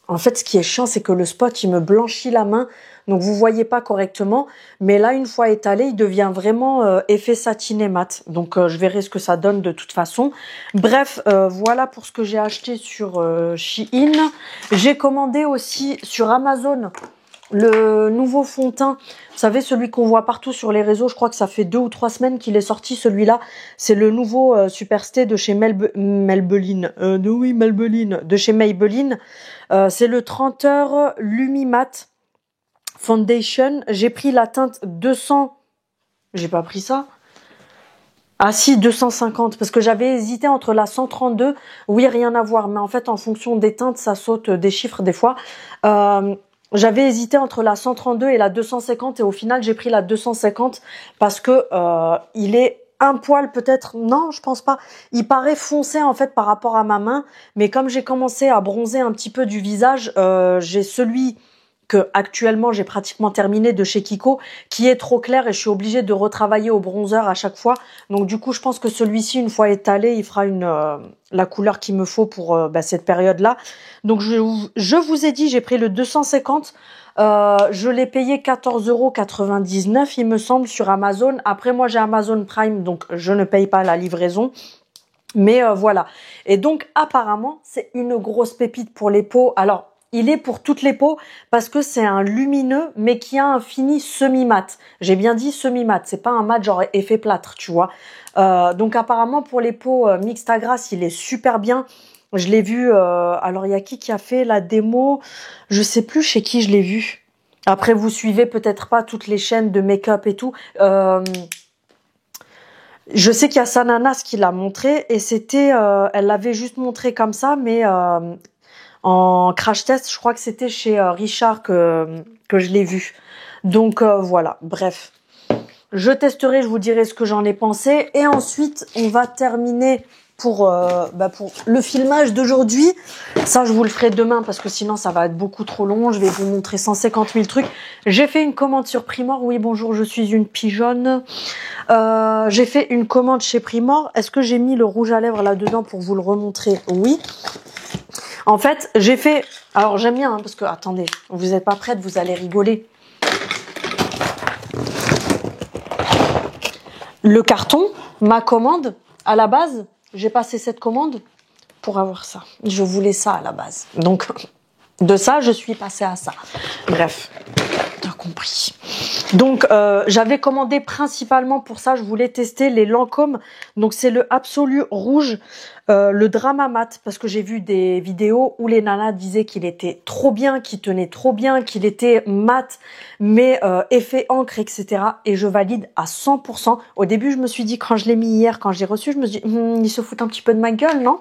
En fait, ce qui est chiant, c'est que le spot, il me blanchit la main. Donc, vous voyez pas correctement. Mais là, une fois étalé, il devient vraiment effet satiné mat. Donc, je verrai ce que ça donne de toute façon. Bref, voilà pour ce que j'ai acheté sur Shein. J'ai commandé aussi sur Amazon le nouveau fond de teint. Vous savez, celui qu'on voit partout sur les réseaux. Je crois que ça fait 2 ou 3 semaines qu'il est sorti, celui-là. C'est le nouveau Superstay de chez Maybelline. De chez Maybelline. C'est le 30 heures Lumi Matte Foundation. J'ai pris la teinte 200. J'ai pas pris ça. Ah si, 250, parce que j'avais hésité entre la 132. Oui, rien à voir, mais en fait, en fonction des teintes, ça saute des chiffres des fois. J'avais hésité entre la 132 et la 250, et au final, j'ai pris la 250 parce que il est un poil peut-être, non, je pense pas. Il paraît foncé en fait par rapport à ma main, mais comme j'ai commencé à bronzer un petit peu du visage, j'ai celui que actuellement j'ai pratiquement terminé de chez Kiko, qui est trop clair et je suis obligée de retravailler au bronzer à chaque fois. Donc du coup, je pense que celui-ci, une fois étalé, il fera la couleur qu'il me faut pour cette période-là. Donc je vous ai dit, j'ai pris le 250. Je l'ai payé 14,99 €, il me semble, sur Amazon. Après, moi, j'ai Amazon Prime, donc je ne paye pas la livraison. Mais voilà. Et donc, apparemment, c'est une grosse pépite pour les peaux. Alors, il est pour toutes les peaux parce que c'est un lumineux, mais qui a un fini semi-mat. J'ai bien dit semi-mat, c'est pas un mat genre effet plâtre, tu vois. Donc, apparemment, pour les peaux mixtes à grasse, il est super bien. Je l'ai vu, alors il y a qui a fait la démo? Je sais plus chez qui je l'ai vu. Après, vous suivez peut-être pas toutes les chaînes de make-up et tout. Je sais qu'il y a Sananas qui l'a montré et c'était, elle l'avait juste montré comme ça, mais en crash test, je crois que c'était chez Richard que je l'ai vu. Donc voilà, bref. Je testerai, je vous dirai ce que j'en ai pensé. Et ensuite, on va terminer pour le filmage d'aujourd'hui. Ça, je vous le ferai demain parce que sinon, ça va être beaucoup trop long. Je vais vous montrer 150 000 trucs. J'ai fait une commande sur Primor. Oui, bonjour, je suis une pigeonne. J'ai fait une commande chez Primor. Est-ce que j'ai mis le rouge à lèvres là-dedans pour vous le remontrer? Oui. En fait, j'ai fait... Alors, j'aime bien, hein, parce que... Attendez, vous n'êtes pas prête, vous allez rigoler. Le carton, ma commande, à la base, j'ai passé cette commande pour avoir ça. Je voulais ça à la base. Donc, de ça, je suis passée à ça. Bref, t'as compris. Donc, j'avais commandé principalement pour ça, je voulais tester les Lancôme. Donc, c'est le Absolu Rouge, le Drama Mat, parce que j'ai vu des vidéos où les nanas disaient qu'il était trop bien, qu'il tenait trop bien, qu'il était mat, mais effet encre, etc. Et je valide à 100%. Au début, je me suis dit, quand je l'ai mis hier, quand je l'ai reçu, je me suis dit, il se fout un petit peu de ma gueule, non?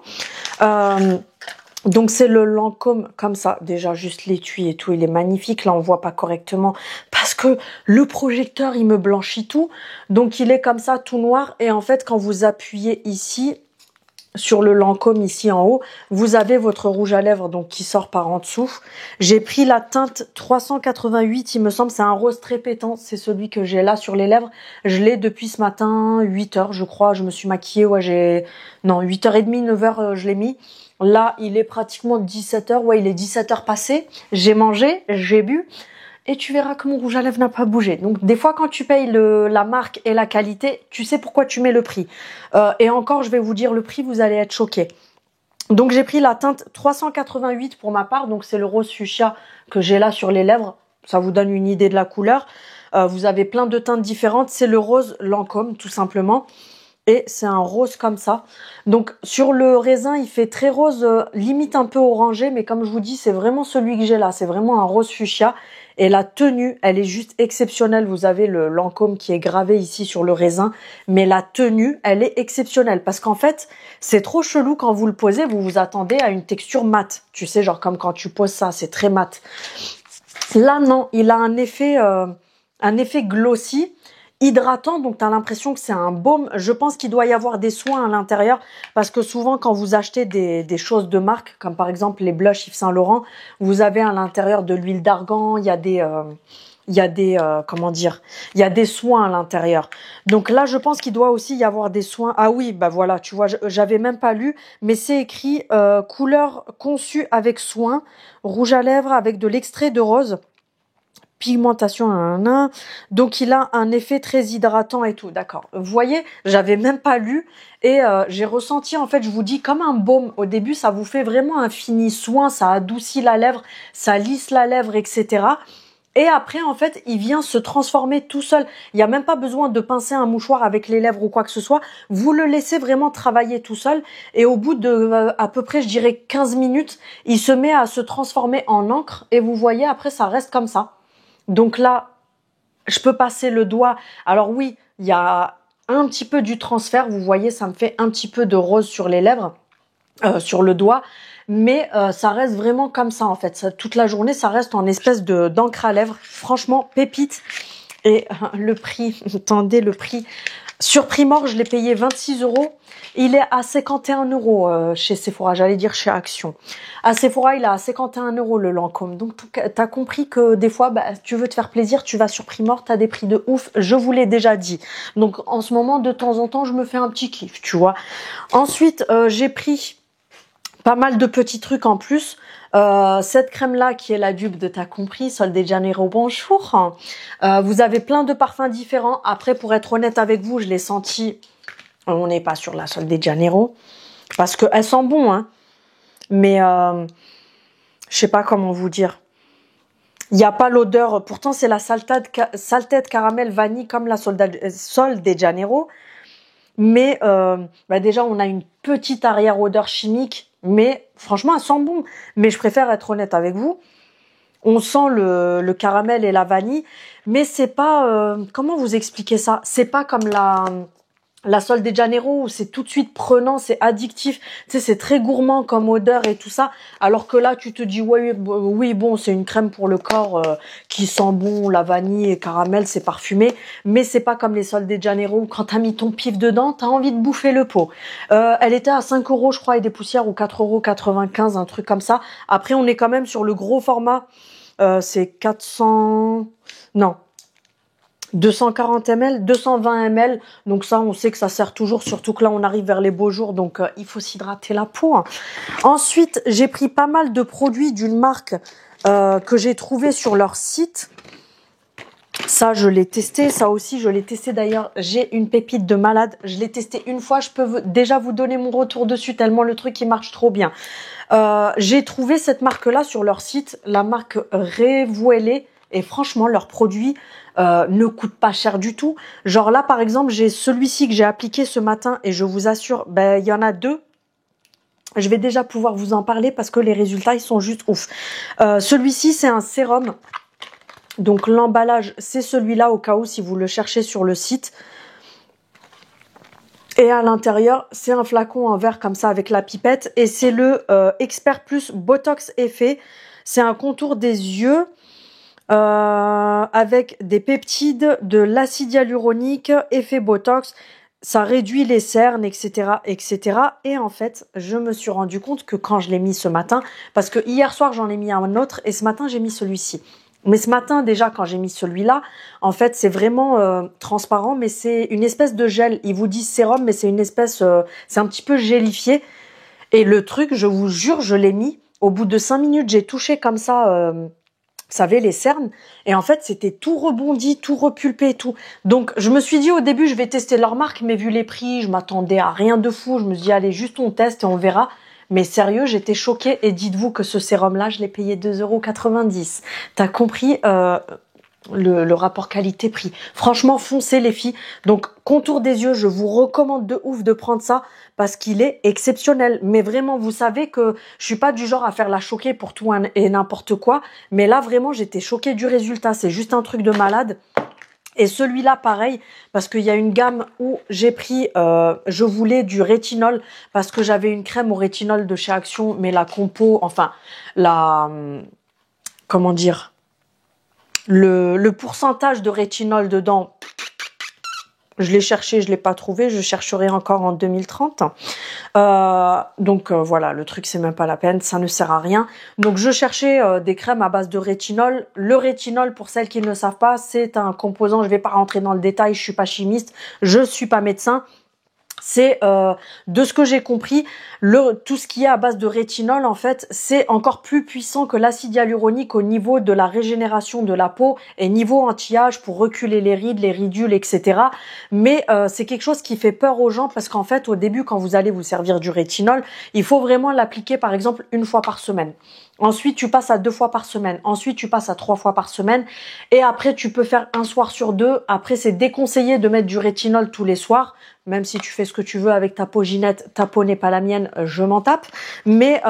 Donc c'est le Lancôme comme ça, déjà juste l'étui et tout, il est magnifique, là on voit pas correctement parce que le projecteur il me blanchit tout, donc il est comme ça tout noir et en fait quand vous appuyez ici sur le Lancôme ici en haut, vous avez votre rouge à lèvres donc qui sort par en dessous. J'ai pris la teinte 388, il me semble, c'est un rose très pétant, c'est celui que j'ai là sur les lèvres. Je l'ai depuis ce matin, 8h je crois, je me suis maquillée, ouais non 8h30, 9h je l'ai mis. Là, il est pratiquement 17h, ouais, il est 17h passé. J'ai mangé, j'ai bu, et tu verras que mon rouge à lèvres n'a pas bougé. Donc, des fois, quand tu payes la marque et la qualité, tu sais pourquoi tu mets le prix. Et encore, je vais vous dire le prix, vous allez être choqués. Donc, j'ai pris la teinte 388 pour ma part. Donc, c'est le rose fuchsia que j'ai là sur les lèvres. Ça vous donne une idée de la couleur. Vous avez plein de teintes différentes. C'est le rose Lancôme, tout simplement. Et c'est un rose comme ça. Donc sur le raisin, il fait très rose, limite un peu orangé, mais comme je vous dis, c'est vraiment celui que j'ai là. C'est vraiment un rose fuchsia. Et la tenue, elle est juste exceptionnelle. Vous avez le Lancôme qui est gravé ici sur le raisin. Mais la tenue, elle est exceptionnelle. Parce qu'en fait, c'est trop chelou quand vous le posez. Vous vous attendez à une texture mate. Tu sais, genre comme quand tu poses ça, c'est très mat. Là, non, il a un effet glossy. Hydratant, donc tu as l'impression que c'est un baume. Je pense qu'il doit y avoir des soins à l'intérieur parce que souvent quand vous achetez des choses de marque, comme par exemple les blushs Yves Saint Laurent, vous avez à l'intérieur de l'huile d'argan, il y a des soins à l'intérieur. Donc là, je pense qu'il doit aussi y avoir des soins. Ah oui, bah voilà, tu vois, j'avais même pas lu, mais c'est écrit couleur conçue avec soin, rouge à lèvres avec de l'extrait de rose. Pigmentation, donc il a un effet très hydratant et tout, d'accord. Vous voyez, j'avais même pas lu et j'ai ressenti, en fait, je vous dis, comme un baume. Au début, ça vous fait vraiment un fini soin, ça adoucit la lèvre, ça lisse la lèvre, etc. Et après, en fait, il vient se transformer tout seul. Il n'y a même pas besoin de pincer un mouchoir avec les lèvres ou quoi que ce soit. Vous le laissez vraiment travailler tout seul. Et au bout de à peu près, je dirais 15 minutes, il se met à se transformer en encre. Et vous voyez, après, ça reste comme ça. Donc là, je peux passer le doigt. Alors oui, il y a un petit peu du transfert. Vous voyez, ça me fait un petit peu de rose sur les lèvres, sur le doigt. Mais ça reste vraiment comme ça, en fait. Ça, toute la journée, ça reste en espèce d'encre à lèvres. Franchement, pépite. Et le prix, attendez, le prix. Sur Primor, je l'ai payé 26 €. Il est à 51 € chez Sephora, j'allais dire chez Action. À Sephora, il est à 51 € le Lancôme. Donc, t'as compris que des fois, bah, tu veux te faire plaisir, tu vas sur Primor, t'as des prix de ouf. Je vous l'ai déjà dit. Donc, en ce moment, de temps en temps, je me fais un petit kiff, tu vois. Ensuite, j'ai pris pas mal de petits trucs en plus. Cette crème-là, qui est la dupe de T'as compris, Sol de Janeiro, bonjour. Vous avez plein de parfums différents. Après, pour être honnête avec vous, je l'ai senti. On n'est pas sur la Sol de Janeiro. Parce qu'elle sent bon, hein. Mais, je sais pas comment vous dire. Il n'y a pas l'odeur. Pourtant, c'est la saltade caramel vanille comme la Sol de Janeiro. Mais, bah déjà, on a une petite arrière-odeur chimique. Mais, franchement, elle sent bon. Mais je préfère être honnête avec vous. On sent le caramel et la vanille, mais c'est pas comment vous expliquer ça? C'est pas comme la Sol de Janeiro où c'est tout de suite prenant, c'est addictif. Tu sais, c'est très gourmand comme odeur et tout ça. Alors que là, tu te dis ouais, oui, bon, c'est une crème pour le corps qui sent bon, la vanille et caramel, c'est parfumé, mais c'est pas comme les Sol de Janeiro où quand t'as mis ton pif dedans, t'as envie de bouffer le pot. Elle était à 5 € je crois et des poussières ou 4,95 €, un truc comme ça. Après, on est quand même sur le gros format. C'est 400... Non. 240 ml, 220 ml. Donc ça, on sait que ça sert toujours, surtout que là, on arrive vers les beaux jours. Donc, il faut s'hydrater la peau, hein. Ensuite, j'ai pris pas mal de produits d'une marque que j'ai trouvé sur leur site. Ça, je l'ai testé. Ça aussi, je l'ai testé d'ailleurs. J'ai une pépite de malade. Je l'ai testé une fois. Je peux déjà vous donner mon retour dessus tellement le truc, il marche trop bien. J'ai trouvé cette marque-là sur leur site, la marque Revuelé. Et franchement, leurs produits ne coûtent pas cher du tout. Genre là, par exemple, j'ai celui-ci que j'ai appliqué ce matin et je vous assure, ben, il y en a deux. Je vais déjà pouvoir vous en parler parce que les résultats, ils sont juste ouf. Celui-ci, c'est un sérum. Donc l'emballage, c'est celui-là au cas où si vous le cherchez sur le site. Et à l'intérieur, c'est un flacon en verre comme ça avec la pipette. Et c'est le Expert Plus Botox Effet. C'est un contour des yeux avec des peptides, de l'acide hyaluronique, effet Botox. Ça réduit les cernes, etc., etc. Et en fait, je me suis rendu compte que quand je l'ai mis ce matin, parce que hier soir, j'en ai mis un autre et ce matin, j'ai mis celui-ci. Mais ce matin, déjà, quand j'ai mis celui-là, en fait, c'est vraiment transparent, mais c'est une espèce de gel. Ils vous disent sérum, mais c'est une espèce... c'est un petit peu gélifié. Et le truc, je vous jure, je l'ai mis. Au bout de 5 minutes, j'ai touché comme ça... vous savez, les cernes. Et en fait, c'était tout rebondi, tout repulpé et tout. Donc, je me suis dit au début, je vais tester leur marque, mais vu les prix, je m'attendais à rien de fou. Je me suis dit, allez, juste on teste et on verra. Mais sérieux, j'étais choquée. Et dites-vous que ce sérum-là, je l'ai payé 2,90 €. T'as compris le rapport qualité-prix. Franchement, foncez les filles. Donc, contour des yeux, je vous recommande de ouf de prendre ça parce qu'il est exceptionnel. Mais vraiment, vous savez que je suis pas du genre à faire la choquée pour tout et n'importe quoi. Mais là, vraiment, j'étais choquée du résultat. C'est juste un truc de malade. Et celui-là, pareil, parce qu'il y a une gamme où j'ai pris, je voulais du rétinol parce que j'avais une crème au rétinol de chez Action, mais la compo, enfin, comment dire, le pourcentage de rétinol dedans, je l'ai cherché, je l'ai pas trouvé, je chercherai encore en 2030. Donc voilà, le truc c'est même pas la peine, ça ne sert à rien. Donc je cherchais des crèmes à base de rétinol. Le rétinol, pour celles qui ne le savent pas, c'est un composant, je vais pas rentrer dans le détail, je suis pas chimiste, je suis pas médecin. C'est de ce que j'ai compris, tout ce qui est à base de rétinol, en fait, c'est encore plus puissant que l'acide hyaluronique au niveau de la régénération de la peau et niveau anti-âge pour reculer les rides, les ridules, etc. Mais c'est quelque chose qui fait peur aux gens parce qu'en fait, au début, quand vous allez vous servir du rétinol, il faut vraiment l'appliquer, par exemple, 1 fois par semaine. Ensuite, tu passes à 2 fois par semaine. Ensuite, tu passes à 3 fois par semaine. Et après, tu peux faire un soir sur 2. Après, c'est déconseillé de mettre du rétinol tous les soirs. Même si tu fais ce que tu veux avec ta peau Ginette, ta peau n'est pas la mienne, je m'en tape. Mais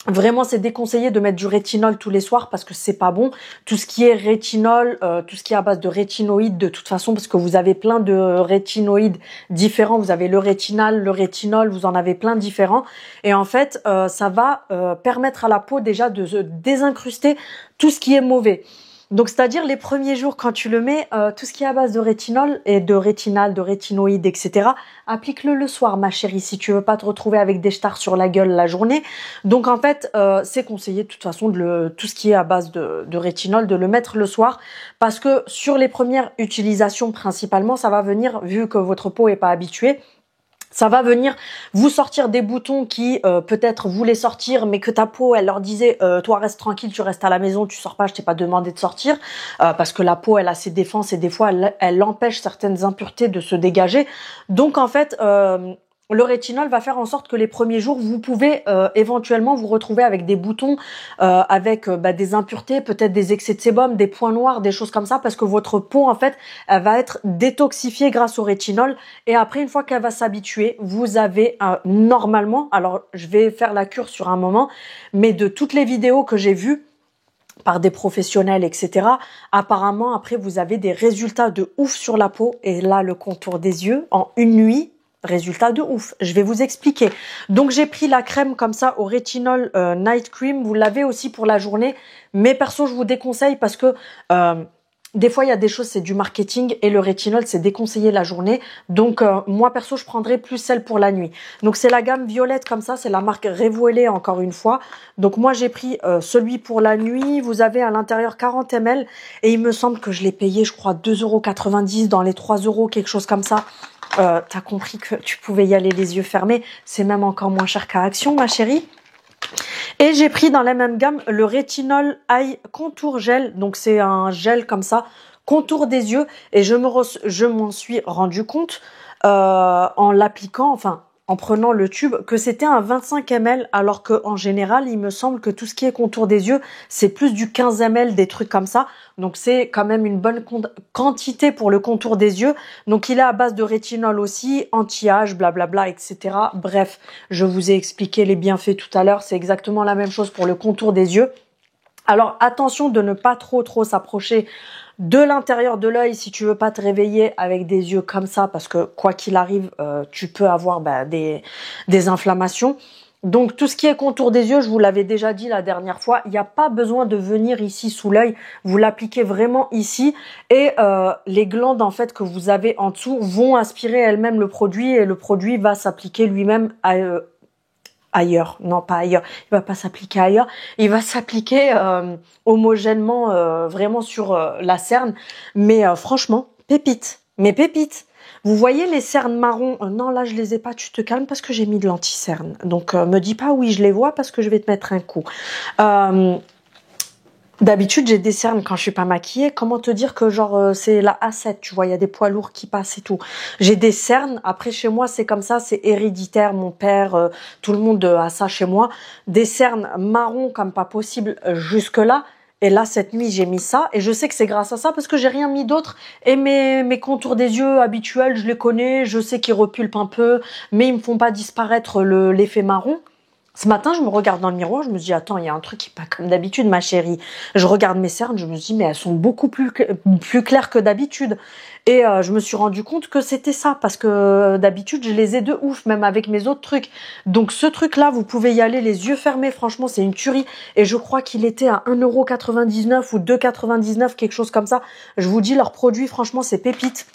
vraiment, c'est déconseillé de mettre du rétinol tous les soirs parce que c'est pas bon. Tout ce qui est rétinol, tout ce qui est à base de rétinoïdes, de toute façon, parce que vous avez plein de rétinoïdes différents. Vous avez le rétinal, le rétinol, vous en avez plein différents. Et en fait, ça va permettre à la peau déjà de se désincruster tout ce qui est mauvais. Donc, c'est-à-dire les premiers jours quand tu le mets, tout ce qui est à base de rétinol et de rétinal, de rétinoïdes, etc., applique-le le soir, ma chérie, si tu veux pas te retrouver avec des stars sur la gueule la journée. Donc, en fait, c'est conseillé de toute façon tout ce qui est à base de rétinol, de le mettre le soir, parce que sur les premières utilisations principalement, ça va venir, vu que votre peau est pas habituée, ça va venir vous sortir des boutons qui peut-être voulaient sortir, mais que ta peau, elle leur disait toi reste tranquille, tu restes à la maison, tu sors pas, je t'ai pas demandé de sortir, parce que la peau, elle a ses défenses et des fois, elle empêche certaines impuretés de se dégager. Donc en fait, le rétinol va faire en sorte que les premiers jours, vous pouvez éventuellement vous retrouver avec des boutons, avec des impuretés, peut-être des excès de sébum, des points noirs, des choses comme ça, parce que votre peau, en fait, elle va être détoxifiée grâce au rétinol. Et après, une fois qu'elle va s'habituer, vous avez normalement, alors je vais faire la cure sur un moment, mais de toutes les vidéos que j'ai vues, par des professionnels, etc. Apparemment, après, vous avez des résultats de ouf sur la peau. Et là, le contour des yeux, en une nuit, résultat de ouf. Je vais vous expliquer. Donc, j'ai pris la crème comme ça au rétinol Night Cream. Vous l'avez aussi pour la journée. Mais perso, je vous déconseille parce que des fois, il y a des choses, c'est du marketing et le rétinol, c'est déconseillé la journée. Donc, moi, perso, je prendrais plus celle pour la nuit. Donc, c'est la gamme violette comme ça. C'est la marque Revuelé, encore une fois. Donc, moi, j'ai pris celui pour la nuit. Vous avez à l'intérieur 40 ml. Et il me semble que je l'ai payé, je crois, 2,90 € dans les 3 €, quelque chose comme ça. T'as compris que tu pouvais y aller les yeux fermés. C'est même encore moins cher qu'à Action, ma chérie. Et j'ai pris dans la même gamme le Rétinol Eye Contour Gel. Donc, c'est un gel comme ça, contour des yeux. Et je m'en suis rendu compte en l'appliquant, enfin, en prenant le tube, que c'était un 25 ml, alors qu'en général, il me semble que tout ce qui est contour des yeux, c'est plus du 15 ml, des trucs comme ça. Donc, c'est quand même une bonne quantité pour le contour des yeux. Donc, il est à base de rétinol aussi, anti-âge, blablabla, etc. Bref, je vous ai expliqué les bienfaits tout à l'heure. C'est exactement la même chose pour le contour des yeux. Alors, attention de ne pas trop s'approcher de l'intérieur de l'œil si tu veux pas te réveiller avec des yeux comme ça, parce que quoi qu'il arrive, tu peux avoir des inflammations. Donc, tout ce qui est contour des yeux, je vous l'avais déjà dit la dernière fois, il n'y a pas besoin de venir ici sous l'œil. Vous l'appliquez vraiment ici et les glandes en fait que vous avez en dessous vont aspirer elles-mêmes le produit et le produit va s'appliquer lui-même ailleurs. Non, pas ailleurs. Il va pas s'appliquer ailleurs. Il va s'appliquer homogènement vraiment sur la cerne. Mais franchement, pépite. Mais pépite. Vous voyez les cernes marron? Non, là, je les ai pas. Tu te calmes parce que j'ai mis de l'anti-cerne. Donc, me dis pas oui, je les vois parce que je vais te mettre un coup. D'habitude, j'ai des cernes quand je suis pas maquillée. Comment te dire que genre c'est la A7, tu vois, il y a des poids lourds qui passent et tout. J'ai des cernes. Après chez moi, c'est comme ça, c'est héréditaire. Mon père, tout le monde a ça chez moi. Des cernes marron comme pas possible jusque là. Et là, cette nuit, j'ai mis ça. Et je sais que c'est grâce à ça parce que j'ai rien mis d'autre. Et mes contours des yeux habituels, je les connais. Je sais qu'ils repulpent un peu, mais ils me font pas disparaître l'effet marron. Ce matin, je me regarde dans le miroir, je me dis, attends, il y a un truc qui n'est pas comme d'habitude, ma chérie. Je regarde mes cernes, je me dis, mais elles sont beaucoup plus claires que d'habitude. Et je me suis rendu compte que c'était ça, parce que d'habitude, je les ai de ouf, même avec mes autres trucs. Donc ce truc-là, vous pouvez y aller les yeux fermés, franchement, c'est une tuerie. Et je crois qu'il était à 1,99 € ou 2,99 €, quelque chose comme ça. Je vous dis, leurs produits, franchement, c'est pépite.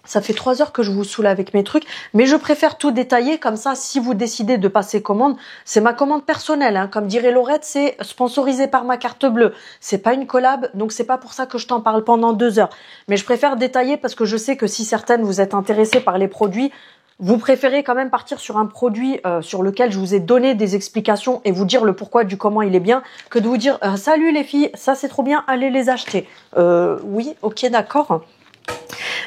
Ça fait 3 heures que je vous saoule avec mes trucs, mais je préfère tout détailler comme ça. Si vous décidez de passer commande, c'est ma commande personnelle, hein. Comme dirait Laurette, c'est sponsorisé par ma carte bleue. C'est pas une collab, donc c'est pas pour ça que je t'en parle pendant 2 heures. Mais je préfère détailler parce que je sais que si certaines vous êtes intéressées par les produits, vous préférez quand même partir sur un produit sur lequel je vous ai donné des explications et vous dire le pourquoi du comment il est bien, que de vous dire salut les filles, ça c'est trop bien, allez les acheter. Oui, ok, d'accord.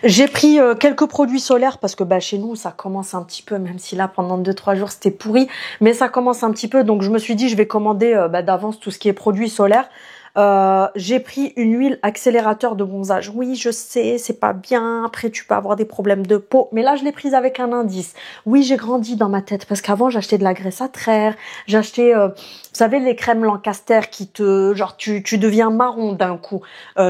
J'ai pris quelques produits solaires parce que chez nous ça commence un petit peu, même si là pendant 2-3 jours c'était pourri, mais ça commence un petit peu, donc je me suis dit je vais commander d'avance tout ce qui est produits solaires. J'ai pris une huile accélérateur de bronzage. Oui, je sais, c'est pas bien. Après, tu peux avoir des problèmes de peau. Mais là, je l'ai prise avec un indice. Oui, j'ai grandi dans ma tête parce qu'avant, j'achetais de la graisse à traire. J'achetais, vous savez, les crèmes Lancaster qui genre, tu deviens marron d'un coup.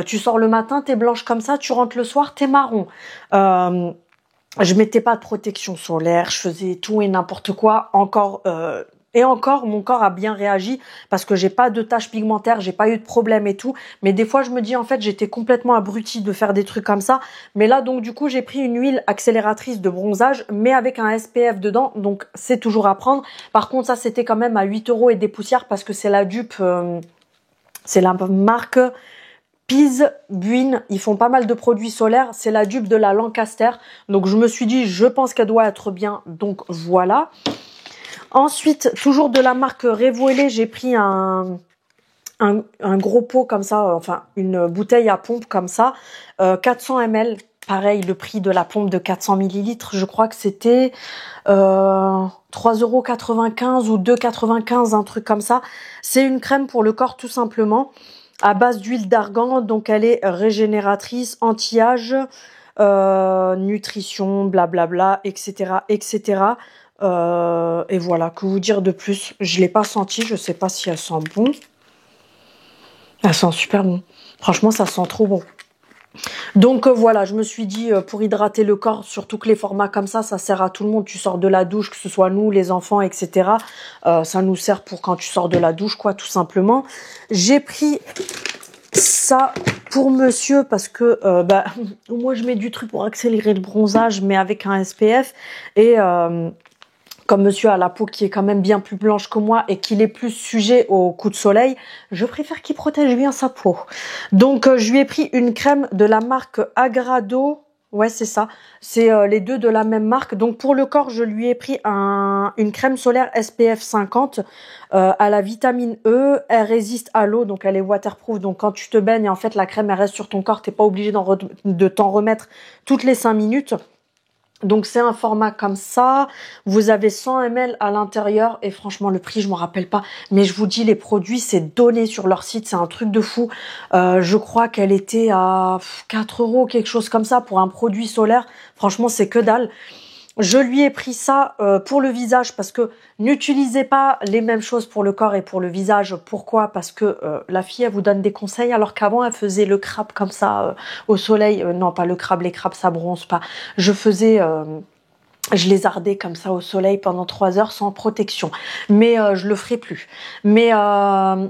Tu sors le matin, t'es blanche comme ça. Tu rentres le soir, t'es marron. Je mettais pas de protection solaire. Je faisais tout et n'importe quoi. Encore, Et encore, mon corps a bien réagi parce que j'ai pas de taches pigmentaires, j'ai pas eu de problème et tout. Mais des fois, je me dis, en fait, j'étais complètement abrutie de faire des trucs comme ça. Mais là, donc, du coup, j'ai pris une huile accélératrice de bronzage, mais avec un SPF dedans. Donc, c'est toujours à prendre. Par contre, ça, c'était quand même à 8 € et des poussières parce que c'est la dupe, c'est la marque Pease Buin. Ils font pas mal de produits solaires. C'est la dupe de la Lancaster. Donc, je me suis dit, je pense qu'elle doit être bien. Donc, voilà. Ensuite, toujours de la marque Revoilé, j'ai pris un gros pot comme ça, enfin une bouteille à pompe comme ça, 400 ml. Pareil, le prix de la pompe de 400 millilitres, je crois que c'était 3,95 € ou 2,95 €, un truc comme ça. C'est une crème pour le corps tout simplement, à base d'huile d'argan, donc elle est régénératrice, anti-âge, nutrition, blablabla, etc., etc. Et voilà, que vous dire de plus? Je l'ai pas senti, je sais pas si elle sent bon. Elle sent super bon. Franchement, ça sent trop bon. Donc voilà, je me suis dit pour hydrater le corps, surtout que les formats comme ça sert à tout le monde. Tu sors de la douche, que ce soit nous, les enfants, etc. Ça nous sert pour quand tu sors de la douche, quoi, tout simplement. J'ai pris ça pour monsieur parce que moi je mets du truc pour accélérer le bronzage, mais avec un SPF et comme monsieur a la peau qui est quand même bien plus blanche que moi et qu'il est plus sujet aux coups de soleil, je préfère qu'il protège bien sa peau. Donc, je lui ai pris une crème de la marque Agrado. Ouais, c'est ça. C'est les deux de la même marque. Donc, pour le corps, je lui ai pris une crème solaire SPF 50 à la vitamine E. Elle résiste à l'eau, donc elle est waterproof. Donc, quand tu te baignes, en fait, la crème, elle reste sur ton corps. T'es pas obligé de t'en remettre toutes les 5 minutes. Donc c'est un format comme ça, vous avez 100 ml à l'intérieur et franchement le prix je me rappelle pas, mais je vous dis les produits c'est donné sur leur site, c'est un truc de fou. Je crois qu'elle était à 4 € quelque chose comme ça pour un produit solaire, franchement c'est que dalle. Je lui ai pris ça pour le visage parce que n'utilisez pas les mêmes choses pour le corps et pour le visage. Pourquoi? Parce que la fille, elle vous donne des conseils alors qu'avant, elle faisait le crabe comme ça au soleil. Non, pas le crabe, les crabes, ça bronze pas. Je lézardais comme ça au soleil pendant 3 heures sans protection. Mais je le ferai plus. Mais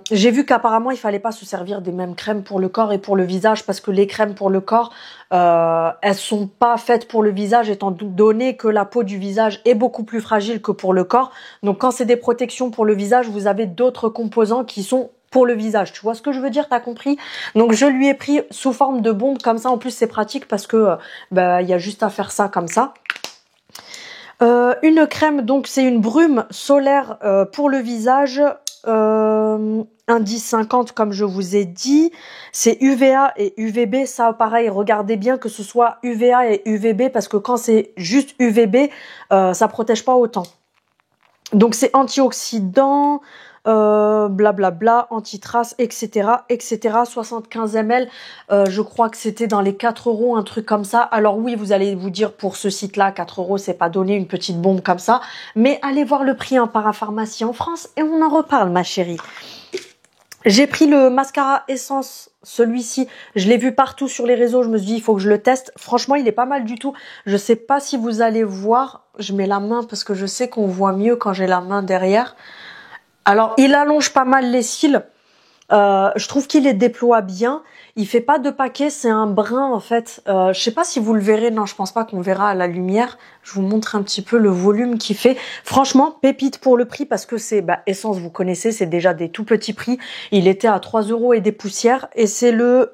j'ai vu qu'apparemment, il fallait pas se servir des mêmes crèmes pour le corps et pour le visage parce que les crèmes pour le corps, elles sont pas faites pour le visage étant donné que la peau du visage est beaucoup plus fragile que pour le corps. Donc quand c'est des protections pour le visage, vous avez d'autres composants qui sont pour le visage. Tu vois ce que je veux dire? T'as compris? Donc je lui ai pris sous forme de bombe comme ça. En plus, c'est pratique parce que il y a juste à faire ça comme ça. Une crème, donc c'est une brume solaire pour le visage, indice 50 comme je vous ai dit, c'est UVA et UVB, ça pareil, regardez bien que ce soit UVA et UVB parce que quand c'est juste UVB, ça protège pas autant. Donc c'est antioxydant, blablabla, antitrace, etc., etc. 75 ml, je crois que c'était dans les 4 €, un truc comme ça. Alors oui, vous allez vous dire pour ce site-là, 4 €, c'est pas donné une petite bombe comme ça. Mais allez voir le prix en parapharmacie en France et on en reparle, ma chérie. J'ai pris le mascara Essence, celui-ci, je l'ai vu partout sur les réseaux, je me suis dit il faut que je le teste. Franchement, il est pas mal du tout. Je sais pas si vous allez voir, je mets la main parce que je sais qu'on voit mieux quand j'ai la main derrière. Alors, il allonge pas mal les cils. Je trouve qu'il les déploie bien. Il fait pas de paquet, c'est un brin en fait. Je sais pas si vous le verrez. Non, je pense pas qu'on verra à la lumière. Je vous montre un petit peu le volume qu'il fait. Franchement, pépite pour le prix parce que c'est Essence, vous connaissez, c'est déjà des tout petits prix. Il était à 3 € et des poussières et c'est le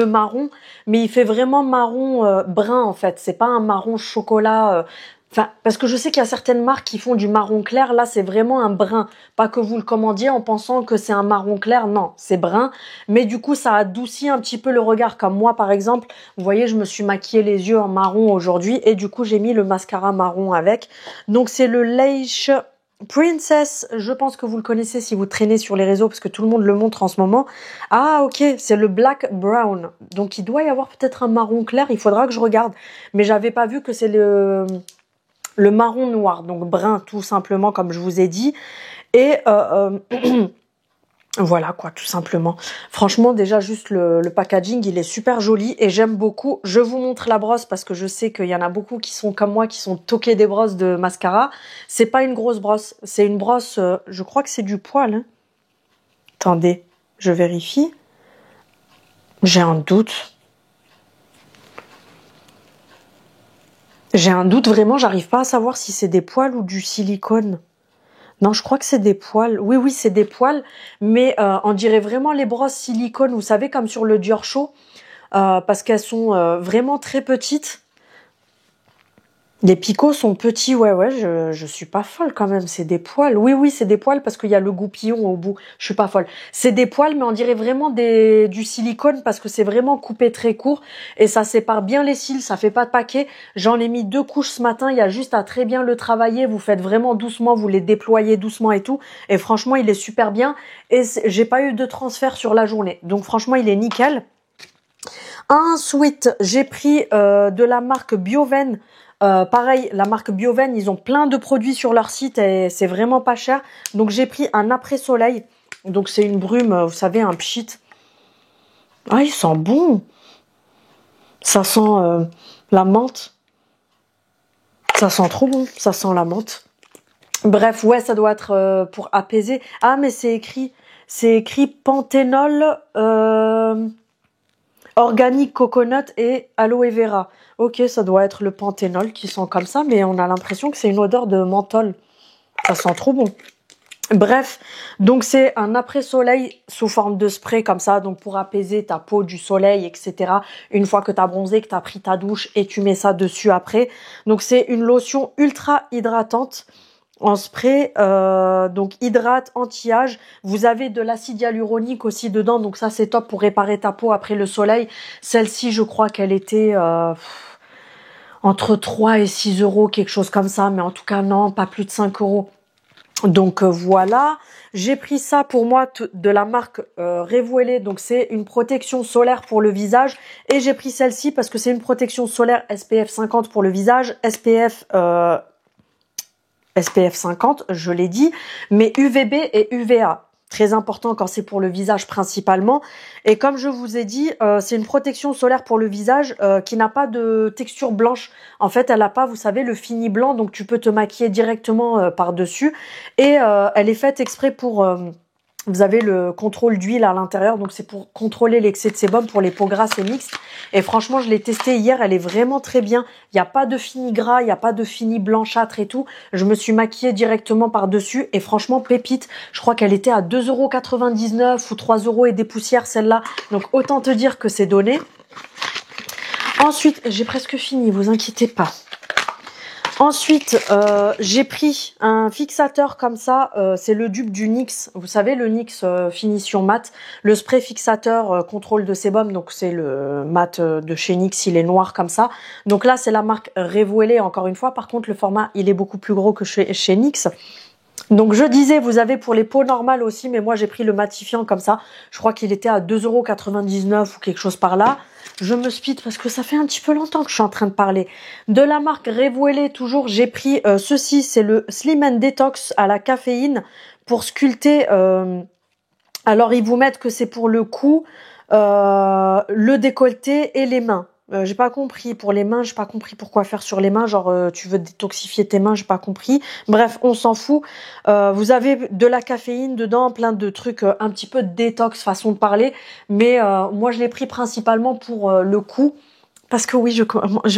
marron, mais il fait vraiment marron brun en fait. C'est pas un marron chocolat. Enfin, parce que je sais qu'il y a certaines marques qui font du marron clair. Là, c'est vraiment un brun. Pas que vous le commandiez en pensant que c'est un marron clair. Non, c'est brun. Mais du coup, ça adoucit un petit peu le regard. Comme moi, par exemple, vous voyez, je me suis maquillée les yeux en marron aujourd'hui. Et du coup, j'ai mis le mascara marron avec. Donc, c'est le Lash Princess. Je pense que vous le connaissez si vous traînez sur les réseaux parce que tout le monde le montre en ce moment. Ah, ok, c'est le Black Brown. Donc, il doit y avoir peut-être un marron clair. Il faudra que je regarde. Mais j'avais pas vu que c'est le marron noir, donc brun tout simplement comme je vous ai dit. Et Voilà quoi, tout simplement. Franchement, déjà juste le packaging, il est super joli et j'aime beaucoup. Je vous montre la brosse parce que je sais qu'il y en a beaucoup qui sont comme moi, qui sont toqués des brosses de mascara. C'est pas une grosse brosse, c'est une brosse, je crois que c'est du poil. Hein. Attendez, je vérifie. J'ai un doute. J'ai un doute vraiment, j'arrive pas à savoir si c'est des poils ou du silicone. Non, je crois que c'est des poils. Oui, oui, c'est des poils, mais on dirait vraiment les brosses silicone, vous savez, comme sur le Dior Show, parce qu'elles sont vraiment très petites. Les picots sont petits, ouais, je suis pas folle quand même, c'est des poils. Oui, oui, c'est des poils parce qu'il y a le goupillon au bout, je suis pas folle. C'est des poils, mais on dirait vraiment du silicone parce que c'est vraiment coupé très court et ça sépare bien les cils, ça fait pas de paquet. J'en ai mis 2 couches ce matin, il y a juste à très bien le travailler, vous faites vraiment doucement, vous les déployez doucement et tout. Et franchement, il est super bien et j'ai pas eu de transfert sur la journée. Donc franchement, il est nickel. Ensuite, j'ai pris de la marque Bioven. Pareil, la marque Bioven, ils ont plein de produits sur leur site et c'est vraiment pas cher. Donc j'ai pris un après-soleil. Donc c'est une brume, vous savez, un pchit. Ah, il sent bon. Ça sent la menthe. Ça sent trop bon. Ça sent la menthe. Bref, ouais, ça doit être pour apaiser. Ah, mais c'est écrit panthénol organique coconut et aloe vera. Ok, ça doit être le panthénol qui sent comme ça, mais on a l'impression que c'est une odeur de menthol. Ça sent trop bon. Bref, donc c'est un après-soleil sous forme de spray comme ça, donc pour apaiser ta peau du soleil, etc. Une fois que tu as bronzé, que tu as pris ta douche et tu mets ça dessus après. Donc c'est une lotion ultra hydratante en spray, donc hydrate, anti-âge. Vous avez de l'acide hyaluronique aussi dedans, donc ça c'est top pour réparer ta peau après le soleil. Celle-ci, je crois qu'elle était entre 3 et 6 euros, quelque chose comme ça, mais en tout cas non, pas plus de 5 euros. Donc voilà, j'ai pris ça pour moi de la marque Revuelé, donc c'est une protection solaire pour le visage et j'ai pris celle-ci parce que c'est une protection solaire SPF 50 pour le visage, SPF 50, je l'ai dit, mais UVB et UVA. Très important quand c'est pour le visage principalement. Et comme je vous ai dit, c'est une protection solaire pour le visage qui n'a pas de texture blanche. En fait, elle n'a pas, vous savez, le fini blanc, donc tu peux te maquiller directement par-dessus. Et elle est faite exprès pour... vous avez le contrôle d'huile à l'intérieur, donc c'est pour contrôler l'excès de sébum pour les peaux grasses et mixtes. Et franchement, je l'ai testée hier, elle est vraiment très bien. Il n'y a pas de fini gras, il n'y a pas de fini blanchâtre et tout. Je me suis maquillée directement par-dessus et franchement, pépite. Je crois qu'elle était à 2,99 € ou 3 € et des poussières celle-là. Donc autant te dire que c'est donné. Ensuite, j'ai presque fini, vous inquiétez pas. Ensuite, j'ai pris un fixateur comme ça, c'est le dupe du NYX, vous savez le NYX finition mat, le spray fixateur contrôle de sébum, donc c'est le mat de chez NYX, il est noir comme ça. Donc là c'est la marque Revuelé encore une fois, par contre le format il est beaucoup plus gros que chez NYX. Donc je disais, vous avez pour les peaux normales aussi, mais moi j'ai pris le matifiant comme ça. Je crois qu'il était à 2,99 € ou quelque chose par là. Je me speed parce que ça fait un petit peu longtemps que je suis en train de parler. De la marque Revuelé, toujours, j'ai pris ceci, c'est le Slim and Detox à la caféine pour sculpter. Alors ils vous mettent que c'est pour le cou, le décolleté et les mains. J'ai pas compris pour les mains, j'ai pas compris pourquoi faire sur les mains, genre tu veux détoxifier tes mains, j'ai pas compris. Bref, on s'en fout. Vous avez de la caféine dedans, plein de trucs un petit peu de détox façon de parler, mais moi je l'ai pris principalement pour le cou. Parce que oui, je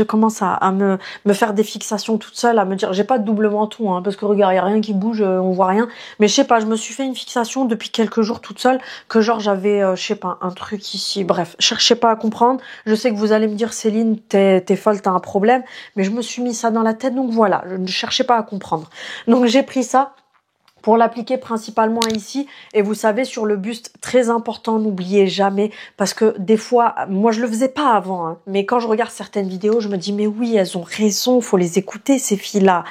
commence à me faire des fixations toute seule, à me dire, j'ai pas de double menton, hein, parce que regarde, y a rien qui bouge, on voit rien. Mais je sais pas, je me suis fait une fixation depuis quelques jours toute seule, que genre j'avais, je sais pas, un truc ici. Bref, cherchez pas à comprendre. Je sais que vous allez me dire, Céline, t'es folle, t'as un problème. Mais je me suis mis ça dans la tête, donc voilà, je ne cherchais pas à comprendre. Donc j'ai pris ça pour l'appliquer principalement ici. Et vous savez, sur le buste, très important, n'oubliez jamais, parce que des fois, moi je le faisais pas avant, hein, mais quand je regarde certaines vidéos, je me dis, mais oui, elles ont raison, faut les écouter, ces filles-là.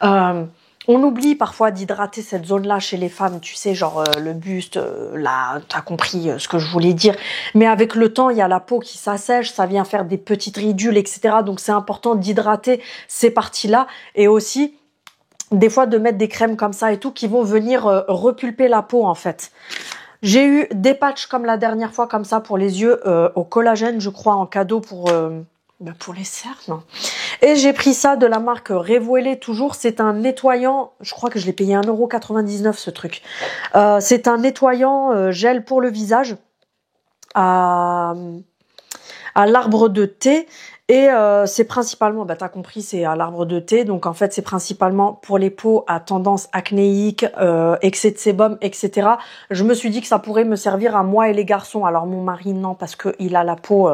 On oublie parfois d'hydrater cette zone-là chez les femmes, tu sais, genre le buste, là, t'as compris ce que je voulais dire. Mais avec le temps, il y a la peau qui s'assèche, ça vient faire des petites ridules, etc. Donc c'est important d'hydrater ces parties-là. Et aussi, des fois de mettre des crèmes comme ça et tout qui vont venir repulper la peau en fait. J'ai eu des patchs comme la dernière fois, comme ça, pour les yeux, au collagène, je crois, en cadeau pour les cernes. Et j'ai pris ça de la marque Revuelé, toujours. C'est un nettoyant, je crois que je l'ai payé 1,99 € ce truc. C'est un nettoyant gel pour le visage à l'arbre de thé. Et c'est principalement, bah t'as compris, c'est à l'arbre de thé. Donc en fait, c'est principalement pour les peaux à tendance acnéique, excès de sébum, etc. Je me suis dit que ça pourrait me servir à moi et les garçons. Alors mon mari, non, parce que il a la peau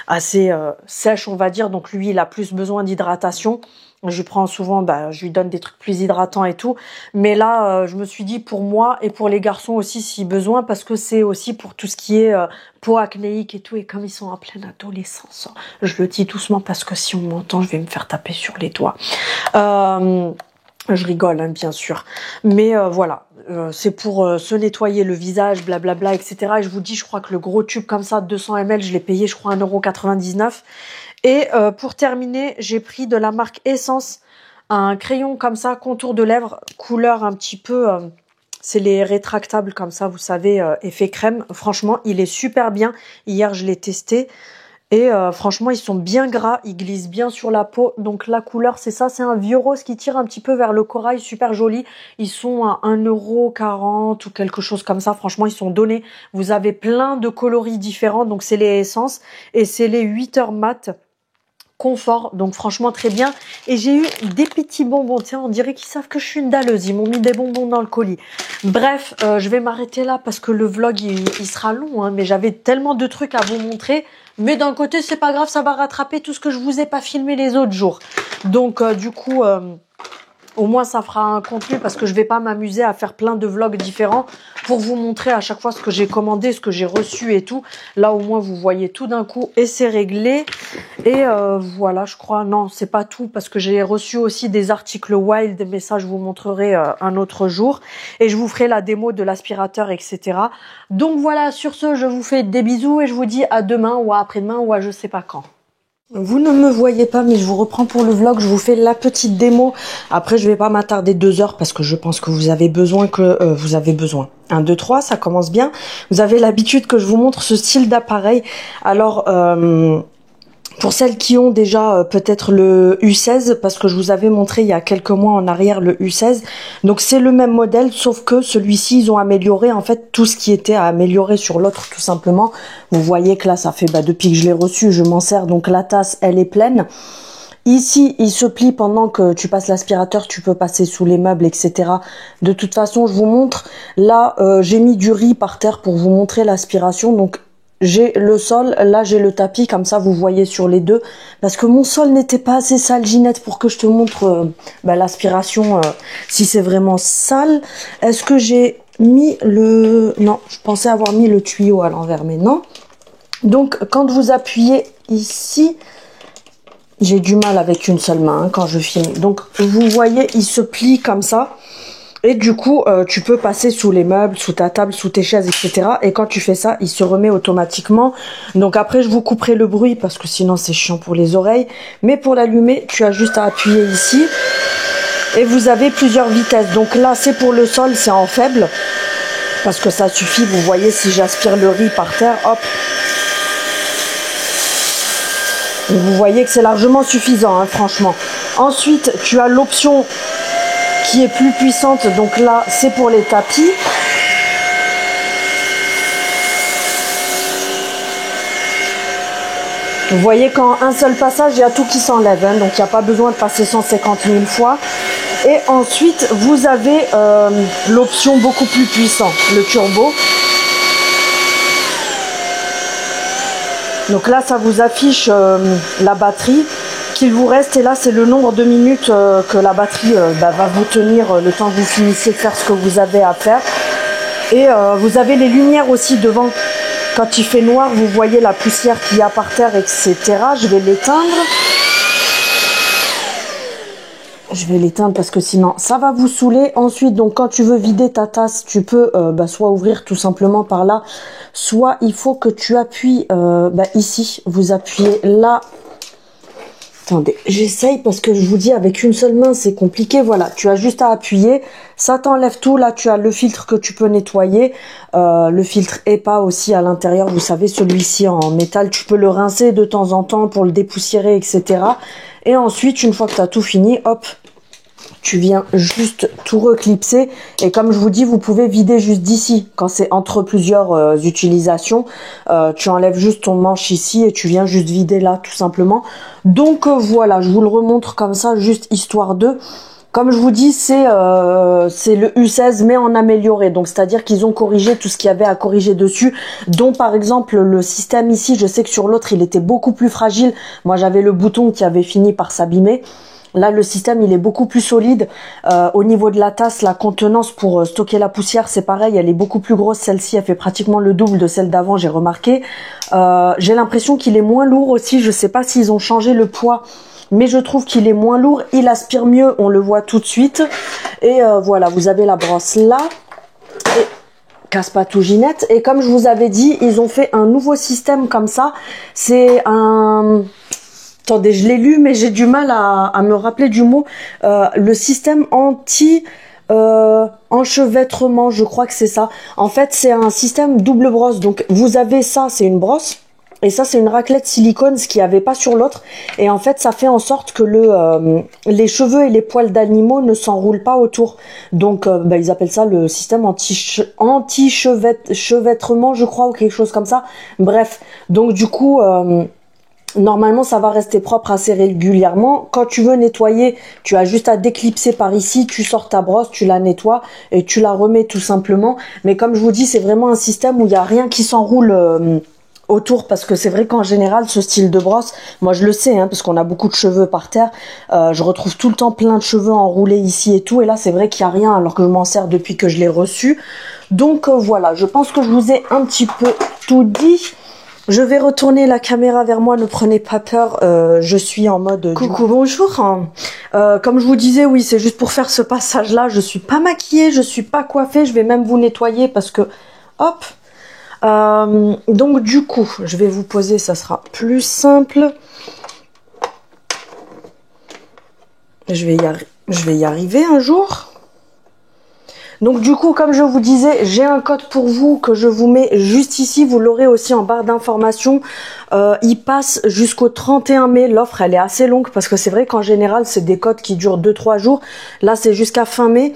assez sèche, on va dire. Donc lui, il a plus besoin d'hydratation. Je lui prends souvent, je lui donne des trucs plus hydratants et tout. Mais là, je me suis dit pour moi et pour les garçons aussi si besoin, parce que c'est aussi pour tout ce qui est peau acnéique et tout. Et comme ils sont en pleine adolescence, je le dis doucement parce que si on m'entend, je vais me faire taper sur les doigts. Je rigole, hein, bien sûr. Mais voilà, c'est pour se nettoyer le visage, blablabla, etc. Et je vous dis, je crois que le gros tube comme ça, 200 ml, je l'ai payé, je crois, 1,99 €. Et pour terminer, j'ai pris de la marque Essence un crayon comme ça, contour de lèvres, couleur un petit peu... c'est les rétractables comme ça, vous savez, effet crème. Franchement, il est super bien. Hier, je l'ai testé. Et franchement, ils sont bien gras, ils glissent bien sur la peau. Donc la couleur, c'est ça, c'est un vieux rose qui tire un petit peu vers le corail, super joli. Ils sont à 1,40 € ou quelque chose comme ça. Franchement, ils sont donnés. Vous avez plein de coloris différents. Donc c'est les essences et c'est les 8 heures mat. Confort, donc franchement très bien. Et j'ai eu des petits bonbons, tiens, on dirait qu'ils savent que je suis une dalleuse, ils m'ont mis des bonbons dans le colis. Bref, je vais m'arrêter là parce que le vlog il sera long, hein, mais j'avais tellement de trucs à vous montrer. Mais d'un côté, c'est pas grave, ça va rattraper tout ce que je vous ai pas filmé les autres jours. Donc du coup, au moins ça fera un contenu parce que je vais pas m'amuser à faire plein de vlogs différents pour vous montrer à chaque fois ce que j'ai commandé, ce que j'ai reçu et tout. Là au moins vous voyez tout d'un coup et c'est réglé. Et voilà, je crois, non c'est pas tout parce que j'ai reçu aussi des articles Wild, mais ça je vous montrerai un autre jour. Et je vous ferai la démo de l'aspirateur, etc. Donc voilà, sur ce je vous fais des bisous et je vous dis à demain ou à après-demain ou à je sais pas quand. Vous ne me voyez pas, mais je vous reprends pour le vlog. Je vous fais la petite démo. Après, je vais pas m'attarder 2 heures parce que je pense que vous avez besoin 1, 2, 3, ça commence bien. Vous avez l'habitude que je vous montre ce style d'appareil. Alors, pour celles qui ont déjà peut-être le U16, parce que je vous avais montré il y a quelques mois en arrière le U16, donc c'est le même modèle, sauf que celui-ci, ils ont amélioré en fait tout ce qui était à améliorer sur l'autre tout simplement. Vous voyez que là, ça fait depuis que je l'ai reçu, je m'en sers, donc la tasse, elle est pleine. Ici, il se plie pendant que tu passes l'aspirateur, tu peux passer sous les meubles, etc. De toute façon, je vous montre. Là, j'ai mis du riz par terre pour vous montrer l'aspiration, donc j'ai le sol, là j'ai le tapis, comme ça vous voyez sur les deux. Parce que mon sol n'était pas assez sale, Ginette, pour que je te montre l'aspiration, si c'est vraiment sale. Est-ce que j'ai mis le... Non, je pensais avoir mis le tuyau à l'envers, mais non. Donc quand vous appuyez ici, j'ai du mal avec une seule main quand je filme. Donc vous voyez, il se plie comme ça. Et du coup, tu peux passer sous les meubles, sous ta table, sous tes chaises, etc. Et quand tu fais ça, il se remet automatiquement. Donc après, je vous couperai le bruit parce que sinon c'est chiant pour les oreilles. Mais pour l'allumer, tu as juste à appuyer ici. Et vous avez plusieurs vitesses. Donc là, c'est pour le sol, c'est en faible. Parce que ça suffit, vous voyez, si j'aspire le riz par terre, hop. Et vous voyez que c'est largement suffisant, hein, franchement. Ensuite, tu as l'option qui est plus puissante, donc là c'est pour les tapis. Vous voyez qu'en un seul passage il y a tout qui s'enlève, hein, donc il n'y a pas besoin de passer 150 000 fois. Et ensuite vous avez l'option beaucoup plus puissant, le turbo. Donc là ça vous affiche la batterie qu'il vous reste, et là c'est le nombre de minutes que la batterie va vous tenir le temps que vous finissez de faire ce que vous avez à faire. Et vous avez les lumières aussi devant. Quand il fait noir, vous voyez la poussière qu'il y a par terre, etc. Je vais l'éteindre. Je vais l'éteindre parce que sinon ça va vous saouler. Ensuite, donc quand tu veux vider ta tasse, tu peux soit ouvrir tout simplement par là, soit il faut que tu appuies ici. Vous appuyez là. attendez, j'essaye parce que je vous dis avec une seule main c'est compliqué. Voilà, tu as juste à appuyer, ça t'enlève tout. Là tu as le filtre que tu peux nettoyer, le filtre EPA aussi à l'intérieur, vous savez, celui-ci en métal, tu peux le rincer de temps en temps pour le dépoussiérer, etc. Et ensuite, une fois que tu as tout fini, hop, tu viens juste tout reclipser. Et comme je vous dis, vous pouvez vider juste d'ici. Quand c'est entre plusieurs utilisations, tu enlèves juste ton manche ici et tu viens juste vider là, tout simplement. Donc voilà, je vous le remontre comme ça, juste histoire de... Comme je vous dis, c'est le U16 mais en amélioré. Donc c'est-à-dire qu'ils ont corrigé tout ce qu'il y avait à corriger dessus. Dont par exemple le système ici, je sais que sur l'autre il était beaucoup plus fragile. Moi j'avais le bouton qui avait fini par s'abîmer. Là, le système, il est beaucoup plus solide. Au niveau de la tasse, la contenance pour stocker la poussière, c'est pareil. Elle est beaucoup plus grosse. Celle-ci, elle fait pratiquement le double de celle d'avant, j'ai remarqué. J'ai l'impression qu'il est moins lourd aussi. Je sais pas s'ils ont changé le poids, mais je trouve qu'il est moins lourd. Il aspire mieux, on le voit tout de suite. Et voilà, vous avez la brosse là. Et casse pas tout Ginette. Et comme je vous avais dit, ils ont fait un nouveau système comme ça. C'est un... Attendez, je l'ai lu, mais j'ai du mal à me rappeler du mot. Le système anti-enchevêtrement, je crois que c'est ça. En fait, c'est un système double brosse. Donc, vous avez ça, c'est une brosse. Et ça, c'est une raclette silicone, ce qu'il n'y avait pas sur l'autre. Et en fait, ça fait en sorte que les cheveux et les poils d'animaux ne s'enroulent pas autour. Donc, ils appellent ça le système anti-chevêtrement, je crois, ou quelque chose comme ça. Bref, donc du coup... normalement, ça va rester propre assez régulièrement. Quand tu veux nettoyer, tu as juste à déclipser par ici, tu sors ta brosse, tu la nettoies et tu la remets tout simplement. Mais comme je vous dis, c'est vraiment un système où il n'y a rien qui s'enroule autour, parce que c'est vrai qu'en général, ce style de brosse, moi je le sais, hein, parce qu'on a beaucoup de cheveux par terre, je retrouve tout le temps plein de cheveux enroulés ici et tout. Et là, c'est vrai qu'il n'y a rien alors que je m'en sers depuis que je l'ai reçu. Donc voilà, je pense que je vous ai un petit peu tout dit. Je vais retourner la caméra vers moi, ne prenez pas peur, je suis en mode... Coucou, bonjour. Comme je vous disais, oui, c'est juste pour faire ce passage-là, je suis pas maquillée, je suis pas coiffée, je vais même vous nettoyer parce que... Hop. Donc du coup, je vais vous poser, ça sera plus simple. Je vais y arriver un jour. Donc du coup, comme je vous disais, j'ai un code pour vous que je vous mets juste ici. Vous l'aurez aussi en barre d'informations. Il passe jusqu'au 31 mai. L'offre, elle est assez longue parce que c'est vrai qu'en général, c'est des codes qui durent 2-3 jours. Là, c'est jusqu'à fin mai.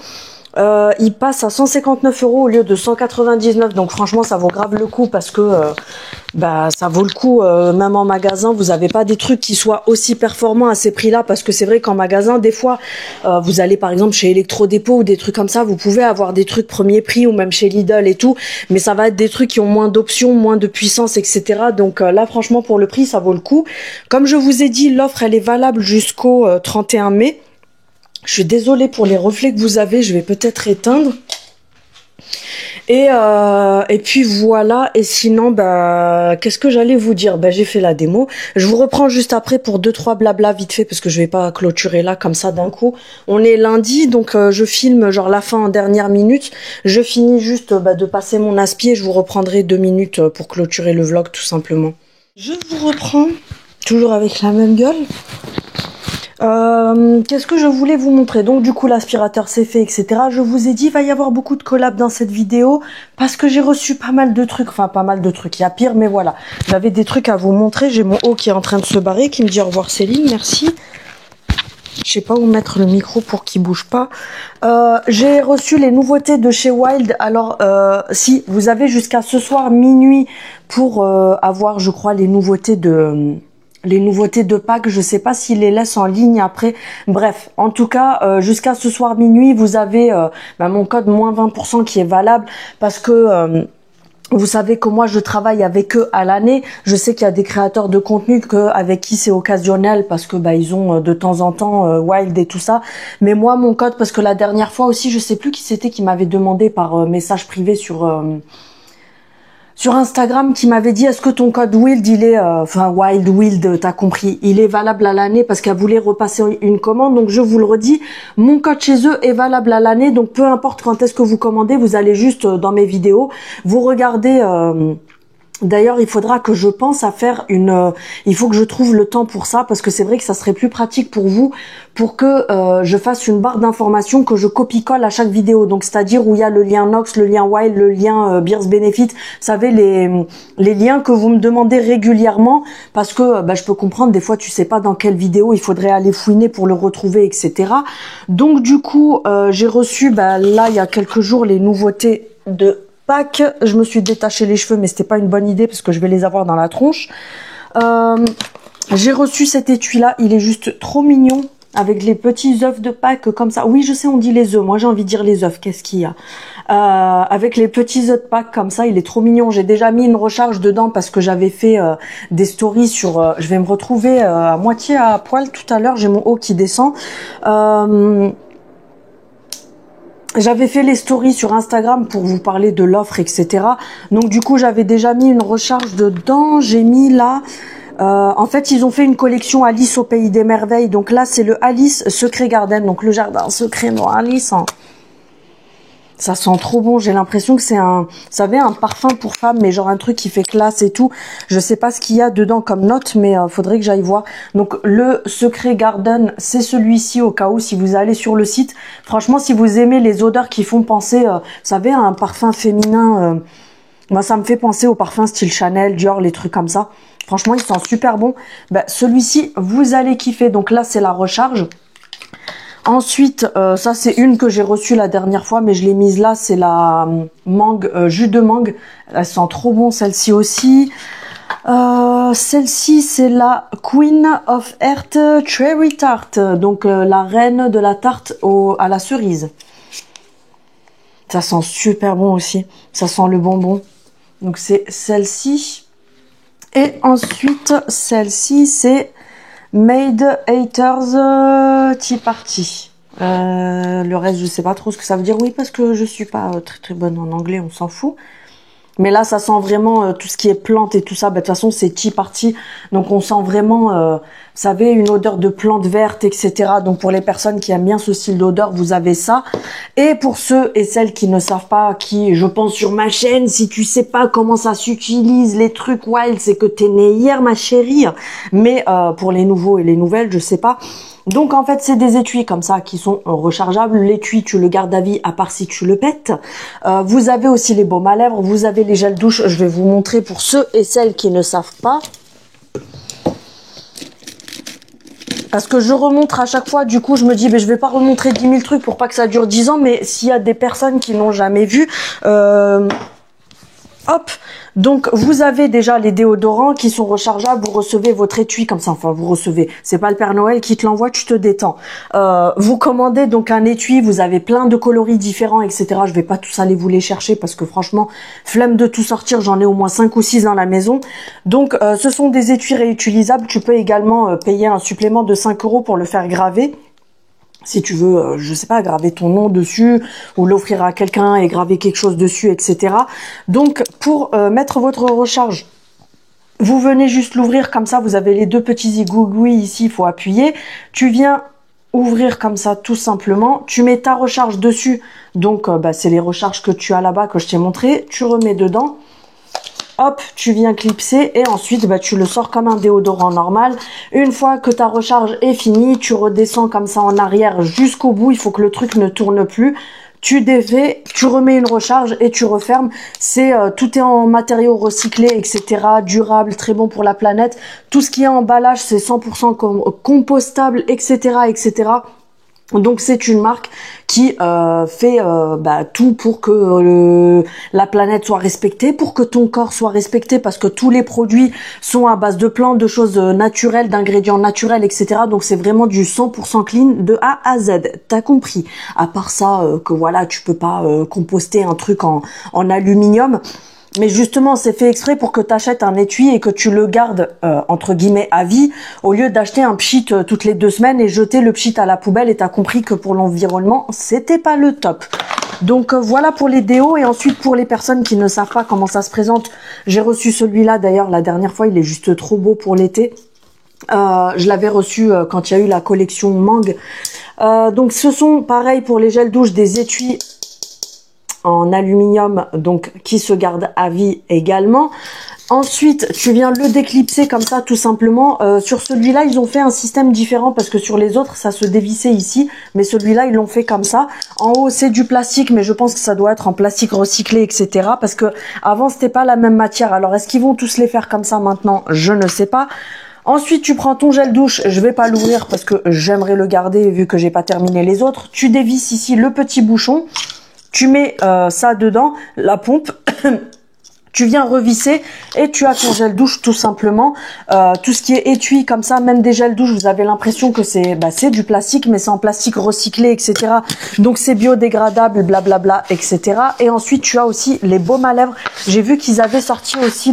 Il passe à 159 € au lieu de 199. Donc franchement, ça vaut grave le coup parce que ça vaut le coup. Même en magasin, vous n'avez pas des trucs qui soient aussi performants à ces prix-là, parce que c'est vrai qu'en magasin, des fois, vous allez par exemple chez Electrodépôt ou des trucs comme ça, vous pouvez avoir des trucs premier prix ou même chez Lidl et tout, mais ça va être des trucs qui ont moins d'options, moins de puissance, etc. Donc là, franchement, pour le prix, ça vaut le coup. Comme je vous ai dit, l'offre, elle est valable jusqu'au 31 mai. Je suis désolée pour les reflets que vous avez, je vais peut-être éteindre. Et puis voilà, et sinon, qu'est-ce que j'allais vous dire? J'ai fait la démo. Je vous reprends juste après pour 2-3 blabla vite fait, parce que je vais pas clôturer là comme ça d'un coup. On est lundi, donc je filme genre la fin en dernière minute. Je finis juste de passer mon aspi et je vous reprendrai 2 minutes pour clôturer le vlog tout simplement. Je vous reprends, toujours avec la même gueule. Qu'est-ce que je voulais vous montrer? Donc du coup l'aspirateur c'est fait, etc. Je vous ai dit il va y avoir beaucoup de collabs dans cette vidéo parce que j'ai reçu pas mal de trucs, enfin pas mal de trucs, il y a pire, mais voilà, j'avais des trucs à vous montrer. J'ai mon haut qui est en train de se barrer, qui me dit au revoir Céline, merci. Je sais pas où mettre le micro pour qu'il bouge pas. J'ai reçu les nouveautés de chez Wild. Alors si vous avez jusqu'à ce soir minuit pour avoir, je crois, les nouveautés de Pâques, je sais pas s'ils les laissent en ligne après. Bref, en tout cas, jusqu'à ce soir minuit, vous avez mon code moins 20% qui est valable parce que vous savez que moi je travaille avec eux à l'année. Je sais qu'il y a des créateurs de contenu avec qui c'est occasionnel parce que ils ont de temps en temps Wild et tout ça. Mais moi mon code, parce que la dernière fois aussi, je sais plus qui c'était qui m'avait demandé par message privé sur Instagram, qui m'avait dit est-ce que ton code Wild il est Wild, t'as compris, il est valable à l'année, parce qu'elle voulait repasser une commande. Donc je vous le redis, mon code chez eux est valable à l'année, donc peu importe quand est-ce que vous commandez, vous allez juste dans mes vidéos, vous regardez D'ailleurs, il faudra que je pense à faire il faut que je trouve le temps pour ça, parce que c'est vrai que ça serait plus pratique pour vous, pour que je fasse une barre d'informations que je copie-colle à chaque vidéo. Donc, c'est-à-dire où il y a le lien Nox, le lien Wild, le lien Beers Benefit. Vous savez, les liens que vous me demandez régulièrement, parce que je peux comprendre, des fois, tu sais pas dans quelle vidéo il faudrait aller fouiner pour le retrouver, etc. Donc, du coup, j'ai reçu, là, il y a quelques jours, les nouveautés de Pâques. Je me suis détaché les cheveux, mais c'était pas une bonne idée parce que je vais les avoir dans la tronche. J'ai reçu cet étui là, il est juste trop mignon avec les petits œufs de Pâques comme ça. Oui, je sais, on dit les œufs, moi j'ai envie de dire les œufs. Qu'est-ce qu'il y a avec les petits œufs de Pâques comme ça, il est trop mignon. J'ai déjà mis une recharge dedans parce que j'avais fait des stories sur. Je vais me retrouver à moitié à poil tout à l'heure. J'ai mon haut qui descend. J'avais fait les stories sur Instagram pour vous parler de l'offre, etc. Donc du coup, j'avais déjà mis une recharge dedans. J'ai mis là... en fait, ils ont fait une collection Alice au Pays des Merveilles. Donc là, c'est le Alice Secret Garden. Donc le jardin secret de Alice. Hein. Ça sent trop bon. J'ai l'impression que c'est vous savez, un parfum pour femme, mais genre un truc qui fait classe et tout. Je sais pas ce qu'il y a dedans comme note, mais faudrait que j'aille voir. Donc le Secret Garden, c'est celui-ci au cas où si vous allez sur le site. Franchement, si vous aimez les odeurs qui font penser, vous savez, à un parfum féminin, moi ça me fait penser au parfum style Chanel, Dior, les trucs comme ça. Franchement, il sent super bon. Celui-ci, vous allez kiffer. Donc là, c'est la recharge. Ensuite, ça c'est une que j'ai reçue la dernière fois, mais je l'ai mise là, c'est la mangue, jus de mangue. Elle sent trop bon, celle-ci aussi. Celle-ci, c'est la Queen of Earth Cherry Tart, donc la reine de la tarte à la cerise. Ça sent super bon aussi, ça sent le bonbon. Donc c'est celle-ci. Et ensuite, celle-ci, c'est Made Haters Tea Party. Le reste, je sais pas trop ce que ça veut dire. Oui, parce que je suis pas très très bonne en anglais, on s'en fout. Mais là, ça sent vraiment tout ce qui est plantes et tout ça. De toute façon, c'est Tea Party. Donc, on sent vraiment, vous savez, une odeur de plantes vertes, etc. Donc, pour les personnes qui aiment bien ce style d'odeur, vous avez ça. Et pour ceux et celles qui ne savent pas, qui, je pense sur ma chaîne, si tu sais pas comment ça s'utilise, les trucs wild, c'est que t'es né hier, ma chérie. Mais pour les nouveaux et les nouvelles, je sais pas. Donc en fait c'est des étuis comme ça qui sont rechargeables. L'étui tu le gardes à vie à part si tu le pètes. Vous avez aussi les baumes à lèvres, vous avez les gels douche. Je vais vous montrer pour ceux et celles qui ne savent pas. Parce que je remontre à chaque fois, du coup je me dis je vais pas remontrer 10 000 trucs pour pas que ça dure 10 ans. Mais s'il y a des personnes qui n'ont jamais vu... Hop, donc vous avez déjà les déodorants qui sont rechargeables, vous recevez votre étui comme ça, enfin vous recevez, c'est pas le Père Noël qui te l'envoie, tu te détends. Vous commandez donc un étui, vous avez plein de coloris différents, etc. Je vais pas tous aller vous les chercher parce que franchement, flemme de tout sortir, j'en ai au moins 5 ou 6 dans la maison. Donc ce sont des étuis réutilisables, tu peux également payer un supplément de 5 € pour le faire graver. Si tu veux, je sais pas, graver ton nom dessus ou l'offrir à quelqu'un et graver quelque chose dessus, etc. Donc, pour mettre votre recharge, vous venez juste l'ouvrir comme ça. Vous avez les deux petits égougouis ici, il faut appuyer. Tu viens ouvrir comme ça, tout simplement. Tu mets ta recharge dessus. Donc, c'est les recharges que tu as là-bas que je t'ai montré. Tu remets dedans. Hop, tu viens clipser et ensuite tu le sors comme un déodorant normal. Une fois que ta recharge est finie, tu redescends comme ça en arrière jusqu'au bout. Il faut que le truc ne tourne plus. Tu défais, tu remets une recharge et tu refermes. Tout est en matériaux recyclés, etc. Durable, très bon pour la planète. Tout ce qui est emballage, c'est 100% compostable, etc., etc. Donc c'est une marque qui fait tout pour que la planète soit respectée, pour que ton corps soit respecté, parce que tous les produits sont à base de plantes, de choses naturelles, d'ingrédients naturels, etc. Donc c'est vraiment du 100% clean de A à Z. T'as compris? À part ça, que voilà, tu peux pas composter un truc en aluminium. Mais justement, c'est fait exprès pour que tu achètes un étui et que tu le gardes, entre guillemets, à vie, au lieu d'acheter un pchit toutes les 2 semaines et jeter le pchit à la poubelle. Et tu as compris que pour l'environnement, c'était pas le top. Donc voilà pour les déos. Et ensuite, pour les personnes qui ne savent pas comment ça se présente, j'ai reçu celui-là. D'ailleurs, la dernière fois, il est juste trop beau pour l'été. Je l'avais reçu quand il y a eu la collection Mangue. Donc ce sont, pareil pour les gels douche, des étuis en aluminium, donc qui se garde à vie également. Ensuite, tu viens le déclipser comme ça, tout simplement. Sur celui-là, ils ont fait un système différent parce que sur les autres, ça se dévissait ici. Mais celui-là, ils l'ont fait comme ça. En haut, c'est du plastique, mais je pense que ça doit être en plastique recyclé, etc. Parce que avant, c'était pas la même matière. Alors, est-ce qu'ils vont tous les faire comme ça maintenant? Je ne sais pas. Ensuite, tu prends ton gel douche. Je vais pas l'ouvrir parce que j'aimerais le garder vu que j'ai pas terminé les autres. Tu dévisses ici le petit bouchon. Tu mets ça dedans, la pompe. Tu viens revisser et tu as ton gel douche tout simplement. Tout ce qui est étui comme ça, même des gels douche, vous avez l'impression que c'est du plastique, mais c'est en plastique recyclé, etc. Donc c'est biodégradable, blablabla, etc. Et ensuite tu as aussi les baumes à lèvres. J'ai vu qu'ils avaient sorti aussi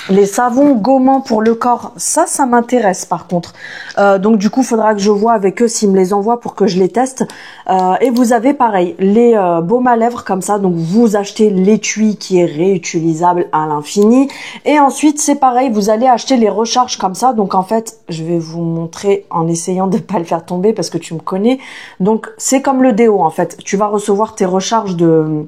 les savons gommants pour le corps. Ça m'intéresse par contre. Donc du coup, il faudra que je vois avec eux s'ils me les envoient pour que je les teste. Et vous avez pareil, les baumes à lèvres comme ça. Donc vous achetez l'étui qui est réutilisable à l'infini. Et ensuite, c'est pareil, vous allez acheter les recharges comme ça. Donc en fait, je vais vous montrer en essayant de pas le faire tomber parce que tu me connais. Donc c'est comme le déo en fait. Tu vas recevoir tes recharges de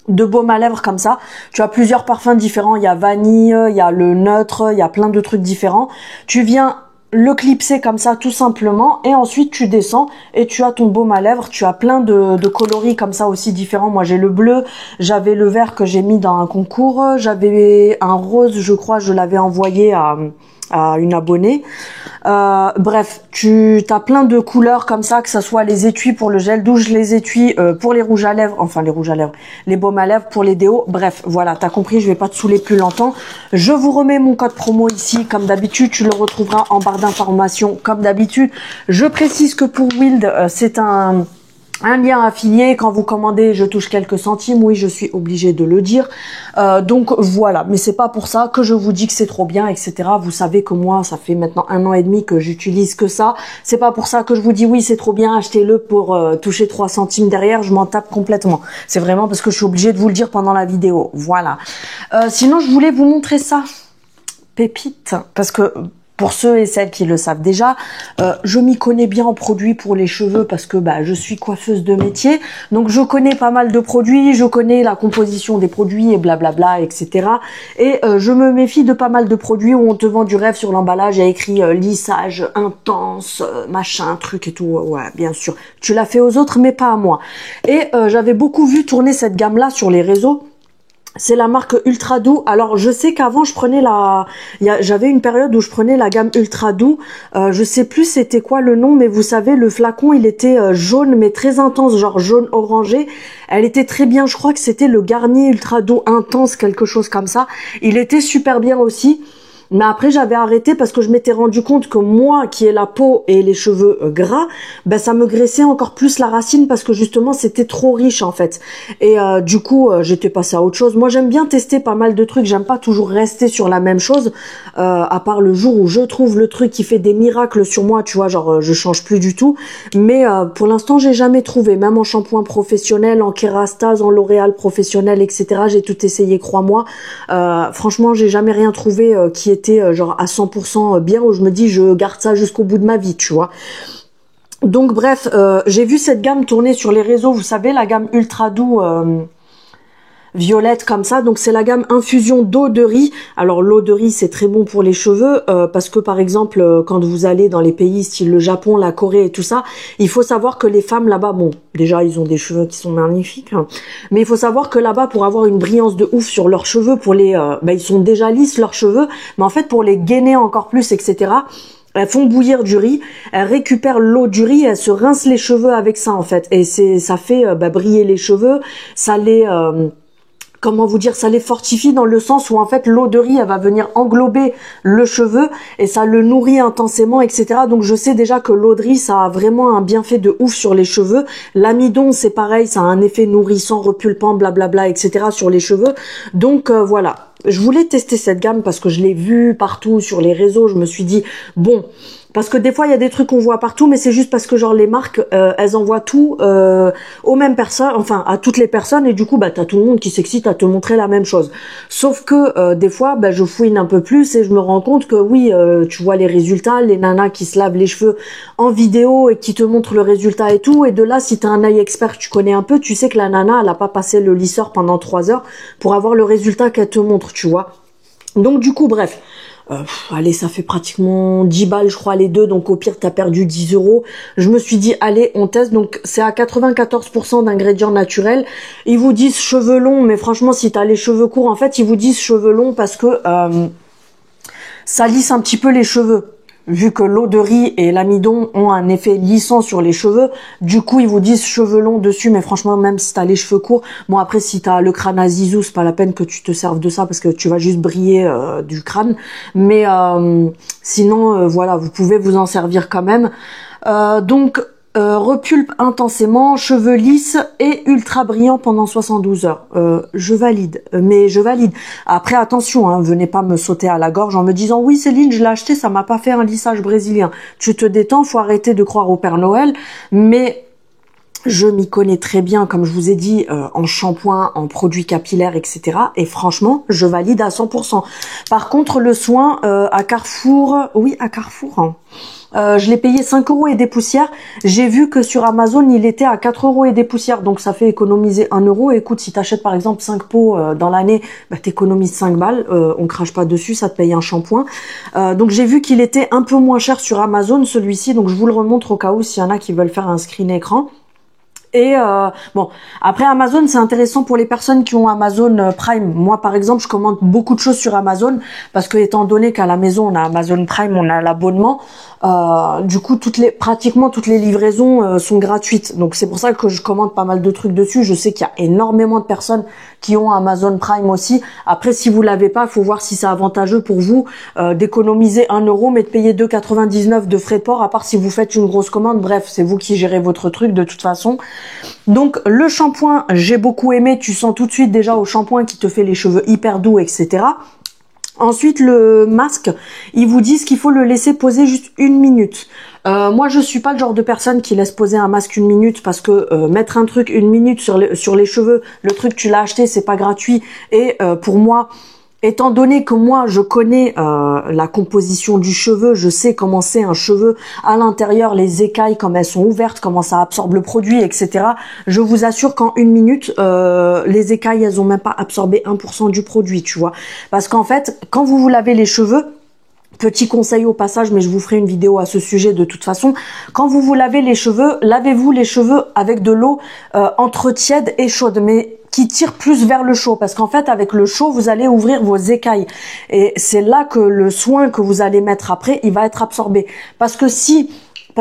baume à lèvres comme ça. Tu as plusieurs parfums différents. Il y a vanille, il y a le neutre, il y a plein de trucs différents. Tu viens le clipser comme ça tout simplement et ensuite tu descends et tu as ton baume à lèvres. Tu as plein de coloris comme ça aussi différents. Moi j'ai le bleu, j'avais le vert que j'ai mis dans un concours, j'avais un rose, je crois, je l'avais envoyé à une abonnée. Bref, tu as plein de couleurs comme ça, que ça soit les étuis pour le gel douche, les étuis pour les rouges à lèvres, enfin les rouges à lèvres, les baumes à lèvres pour les déos. Bref, voilà, t'as compris, je vais pas te saouler plus longtemps. Je vous remets mon code promo ici, comme d'habitude, tu le retrouveras en barre d'informations, comme d'habitude. Je précise que pour Wild, c'est un lien affilié. Quand vous commandez, je touche quelques centimes. Oui, je suis obligée de le dire. Donc voilà, mais c'est pas pour ça que je vous dis que c'est trop bien, etc. Vous savez que moi, ça fait maintenant 1 an et demi que j'utilise que ça. C'est pas pour ça que je vous dis oui, c'est trop bien, achetez-le pour toucher 3 centimes derrière. Je m'en tape complètement. C'est vraiment parce que je suis obligée de vous le dire pendant la vidéo. Voilà. Sinon, je voulais vous montrer ça. Pépite. Parce que pour ceux et celles qui le savent déjà, je m'y connais bien en produits pour les cheveux parce que je suis coiffeuse de métier. Donc je connais pas mal de produits, je connais la composition des produits et blablabla, etc. Et je me méfie de pas mal de produits où on te vend du rêve sur l'emballage. Il y a écrit lissage intense, machin, truc et tout. Ouais, bien sûr. Tu l'as fait aux autres, mais pas à moi. Et j'avais beaucoup vu tourner cette gamme-là sur les réseaux. C'est la marque Ultra Doux. Alors je sais qu'avant je prenais j'avais une période où je prenais la gamme Ultra Doux. Je sais plus c'était quoi le nom, mais vous savez le flacon il était jaune mais très intense, genre jaune orangé. Elle était très bien. Je crois que c'était le Garnier Ultra Doux intense, quelque chose comme ça. Il était super bien aussi. Mais après, j'avais arrêté parce que je m'étais rendu compte que moi, qui ai la peau et les cheveux gras, ça me graissait encore plus la racine parce que justement, c'était trop riche en fait. Et du coup, j'étais passée à autre chose. Moi, j'aime bien tester pas mal de trucs. J'aime pas toujours rester sur la même chose, à part le jour où je trouve le truc qui fait des miracles sur moi, tu vois, genre je change plus du tout. Mais pour l'instant, j'ai jamais trouvé, même en shampoing professionnel, en Kérastase, en L'Oréal professionnel, etc. J'ai tout essayé, crois-moi. Franchement, j'ai jamais rien trouvé qui était genre à 100% bien, où je me dis je garde ça jusqu'au bout de ma vie, tu vois. Donc bref, j'ai vu cette gamme tourner sur les réseaux, vous savez, la gamme Ultra Doux violette comme ça. Donc c'est la gamme infusion d'eau de riz. Alors l'eau de riz c'est très bon pour les cheveux parce que par exemple quand vous allez dans les pays style le Japon, la Corée et tout ça, il faut savoir que les femmes là-bas, bon déjà ils ont des cheveux qui sont magnifiques, hein, mais il faut savoir que là-bas pour avoir une brillance de ouf sur leurs cheveux, pour les ils sont déjà lisses leurs cheveux, mais en fait pour les gainer encore plus, etc. Elles font bouillir du riz, elles récupèrent l'eau du riz, elles se rincent les cheveux avec ça en fait, et ça fait briller les cheveux, ça les comment vous dire, ça les fortifie dans le sens où en fait l'eau de riz elle va venir englober le cheveu et ça le nourrit intensément, etc. Donc je sais déjà que l'eau de riz ça a vraiment un bienfait de ouf sur les cheveux. L'amidon c'est pareil, ça a un effet nourrissant, repulpant, blablabla, etc. sur les cheveux. Donc voilà. Je voulais tester cette gamme parce que je l'ai vue partout sur les réseaux. Je me suis dit, bon, parce que des fois, il y a des trucs qu'on voit partout, mais c'est juste parce que genre les marques, elles envoient tout aux mêmes personnes, enfin à toutes les personnes, et du coup, t'as tout le monde qui s'excite à te montrer la même chose. Sauf que des fois, je fouine un peu plus et je me rends compte que oui, tu vois les résultats, les nanas qui se lavent les cheveux en vidéo et qui te montrent le résultat et tout. Et de là, si t'as un œil expert, tu connais un peu, tu sais que la nana, elle a pas passé le lisseur pendant 3 heures pour avoir le résultat qu'elle te montre, tu vois. Donc du coup, bref, allez, ça fait pratiquement 10 balles, je crois, les deux. Donc au pire, t'as perdu 10 euros. Je me suis dit, allez, on teste. Donc c'est à 94% d'ingrédients naturels. Ils vous disent cheveux longs, mais franchement, si t'as les cheveux courts, en fait, ils vous disent cheveux longs parce que ça lisse un petit peu les cheveux. Vu que l'eau de riz et l'amidon ont un effet lissant sur les cheveux, du coup ils vous disent cheveux longs dessus, mais franchement même si t'as les cheveux courts, bon après si t'as le crâne à zizou, c'est pas la peine que tu te serves de ça parce que tu vas juste briller du crâne, mais sinon voilà, vous pouvez vous en servir quand même. Donc repulpe intensément, cheveux lisses et ultra brillants pendant 72 heures. Je valide, mais je valide. Après attention, hein, venez pas me sauter à la gorge en me disant oui Céline, je l'ai acheté, ça m'a pas fait un lissage brésilien. Tu te détends, faut arrêter de croire au Père Noël, mais je m'y connais très bien, comme je vous ai dit, en shampoing, en produits capillaires, etc. Et franchement, je valide à 100%. Par contre, le soin à Carrefour, oui, à Carrefour, hein, je l'ai payé 5 euros et des poussières. J'ai vu que sur Amazon, il était à 4 euros et des poussières. Donc, ça fait économiser 1 euro. Écoute, si tu achètes par exemple 5 pots dans l'année, bah, tu économises 5 balles. On crache pas dessus, ça te paye un shampoing. Donc, j'ai vu qu'il était un peu moins cher sur Amazon, celui-ci. Donc, je vous le remontre au cas où s'il y en a qui veulent faire un screen écran. Et bon, après Amazon, c'est intéressant pour les personnes qui ont Amazon Prime. Moi, par exemple, je commande beaucoup de choses sur Amazon parce que étant donné qu'à la maison, on a Amazon Prime, on a l'abonnement. Du coup, pratiquement toutes les livraisons sont gratuites. Donc, c'est pour ça que je commande pas mal de trucs dessus. Je sais qu'il y a énormément de personnes qui ont Amazon Prime aussi. Après, si vous l'avez pas, il faut voir si c'est avantageux pour vous d'économiser 1 euro, mais de payer 2,99 de frais de port, à part si vous faites une grosse commande. Bref, c'est vous qui gérez votre truc de toute façon. Donc le shampoing, j'ai beaucoup aimé, tu sens tout de suite déjà au shampoing qui te fait les cheveux hyper doux, etc. Ensuite le masque, ils vous disent qu'il faut le laisser poser juste 1 minute. Moi je suis pas le genre de personne qui laisse poser un masque 1 minute parce que mettre un truc 1 minute sur les cheveux, le truc tu l'as acheté, c'est pas gratuit et pour moi, étant donné que moi je connais la composition du cheveu, je sais comment c'est un cheveu à l'intérieur, les écailles, comme elles sont ouvertes, comment ça absorbe le produit, etc. Je vous assure qu'en 1 minute, les écailles, elles ont même pas absorbé 1% du produit, tu vois. Parce qu'en fait, quand vous vous lavez les cheveux, petit conseil au passage, mais je vous ferai une vidéo à ce sujet de toute façon. Quand vous vous lavez les cheveux, lavez-vous les cheveux avec de l'eau entre tiède et chaude, mais qui tire plus vers le chaud, parce qu'en fait avec le chaud vous allez ouvrir vos écailles et c'est là que le soin que vous allez mettre après il va être absorbé, parce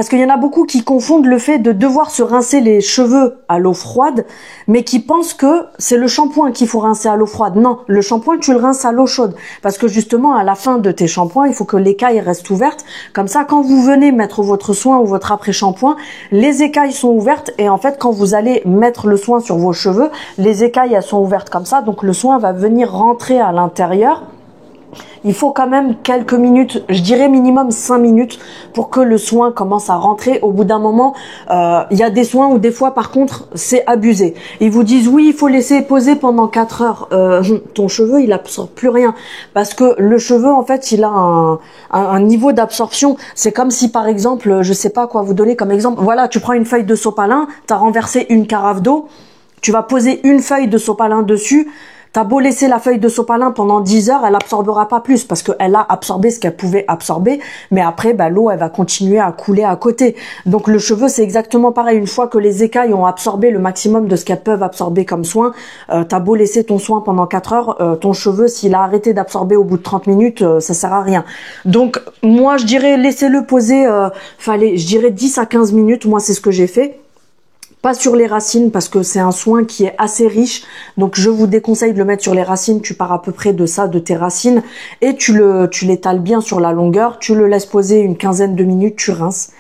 qu'il y en a beaucoup qui confondent le fait de devoir se rincer les cheveux à l'eau froide, mais qui pensent que c'est le shampoing qu'il faut rincer à l'eau froide. Non, le shampoing, tu le rinces à l'eau chaude. Parce que justement, à la fin de tes shampoings, il faut que l'écaille reste ouverte. Comme ça, quand vous venez mettre votre soin ou votre après-shampoing, les écailles sont ouvertes. Et en fait, quand vous allez mettre le soin sur vos cheveux, les écailles, elles sont ouvertes comme ça. Donc, le soin va venir rentrer à l'intérieur. Il faut quand même quelques minutes, je dirais minimum 5 minutes pour que le soin commence à rentrer. Au bout d'un moment, il y a des soins où des fois par contre c'est abusé. Ils vous disent oui, il faut laisser poser pendant 4 heures. Ton cheveu il absorbe plus rien parce que le cheveu en fait il a un niveau d'absorption. C'est comme si par exemple, je sais pas quoi vous donner comme exemple. Voilà, tu prends une feuille de sopalin, tu as renversé une carafe d'eau, tu vas poser une feuille de sopalin dessus. T'as beau laisser la feuille de sopalin pendant 10 heures, elle absorbera pas plus parce qu'elle a absorbé ce qu'elle pouvait absorber, mais après bah, l'eau elle va continuer à couler à côté. Donc le cheveu c'est exactement pareil, une fois que les écailles ont absorbé le maximum de ce qu'elles peuvent absorber comme soin, t'as beau laisser ton soin pendant 4 heures, ton cheveu s'il a arrêté d'absorber au bout de 30 minutes, ça sert à rien. Donc moi je dirais laissez-le poser, je dirais 10 à 15 minutes, moi c'est ce que j'ai fait. Pas sur les racines parce que c'est un soin qui est assez riche. Donc je vous déconseille de le mettre sur les racines. Tu pars à peu près de ça, de tes racines. Et tu l'étales bien sur la longueur. Tu le laisses poser une quinzaine de minutes, tu rinces.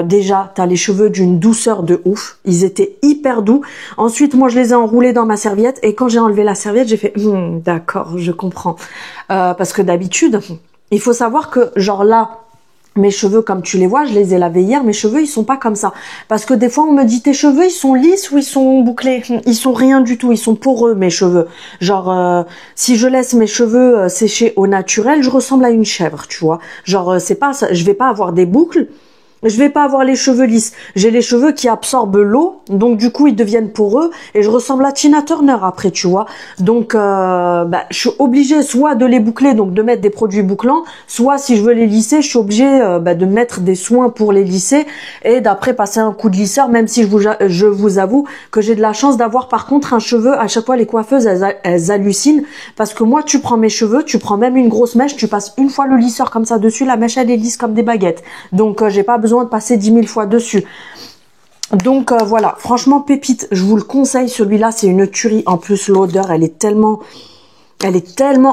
Déjà, t'as les cheveux d'une douceur de ouf. Ils étaient hyper doux. Ensuite, moi, je les ai enroulés dans ma serviette. Et quand j'ai enlevé la serviette, j'ai fait d'accord, je comprends. Parce que d'habitude, il faut savoir que genre là, mes cheveux, comme tu les vois, je les ai lavés hier, mes cheveux, ils sont pas comme ça. Parce que des fois, on me dit, tes cheveux, ils sont lisses ou ils sont bouclés? Ils sont rien du tout, ils sont poreux, mes cheveux. Genre, si je laisse mes cheveux sécher au naturel, je ressemble à une chèvre, tu vois. Genre, c'est pas ça, je vais pas avoir des boucles, je vais pas avoir les cheveux lisses. J'ai les cheveux qui absorbent l'eau, donc du coup ils deviennent poreux et je ressemble à Tina Turner après, tu vois. Donc je suis obligée soit de les boucler, donc de mettre des produits bouclants, soit si je veux les lisser, je suis obligée de mettre des soins pour les lisser et d'après passer un coup de lisseur, même si je vous avoue que j'ai de la chance d'avoir par contre un cheveu. À chaque fois les coiffeuses elles hallucinent parce que moi tu prends mes cheveux, tu prends même une grosse mèche, tu passes une fois le lisseur comme ça dessus, la mèche elle est lisse comme des baguettes. Donc j'ai pas besoin de passer 10 000 fois dessus. Donc voilà, franchement pépite, je vous le conseille, celui-là c'est une tuerie. En plus l'odeur elle est tellement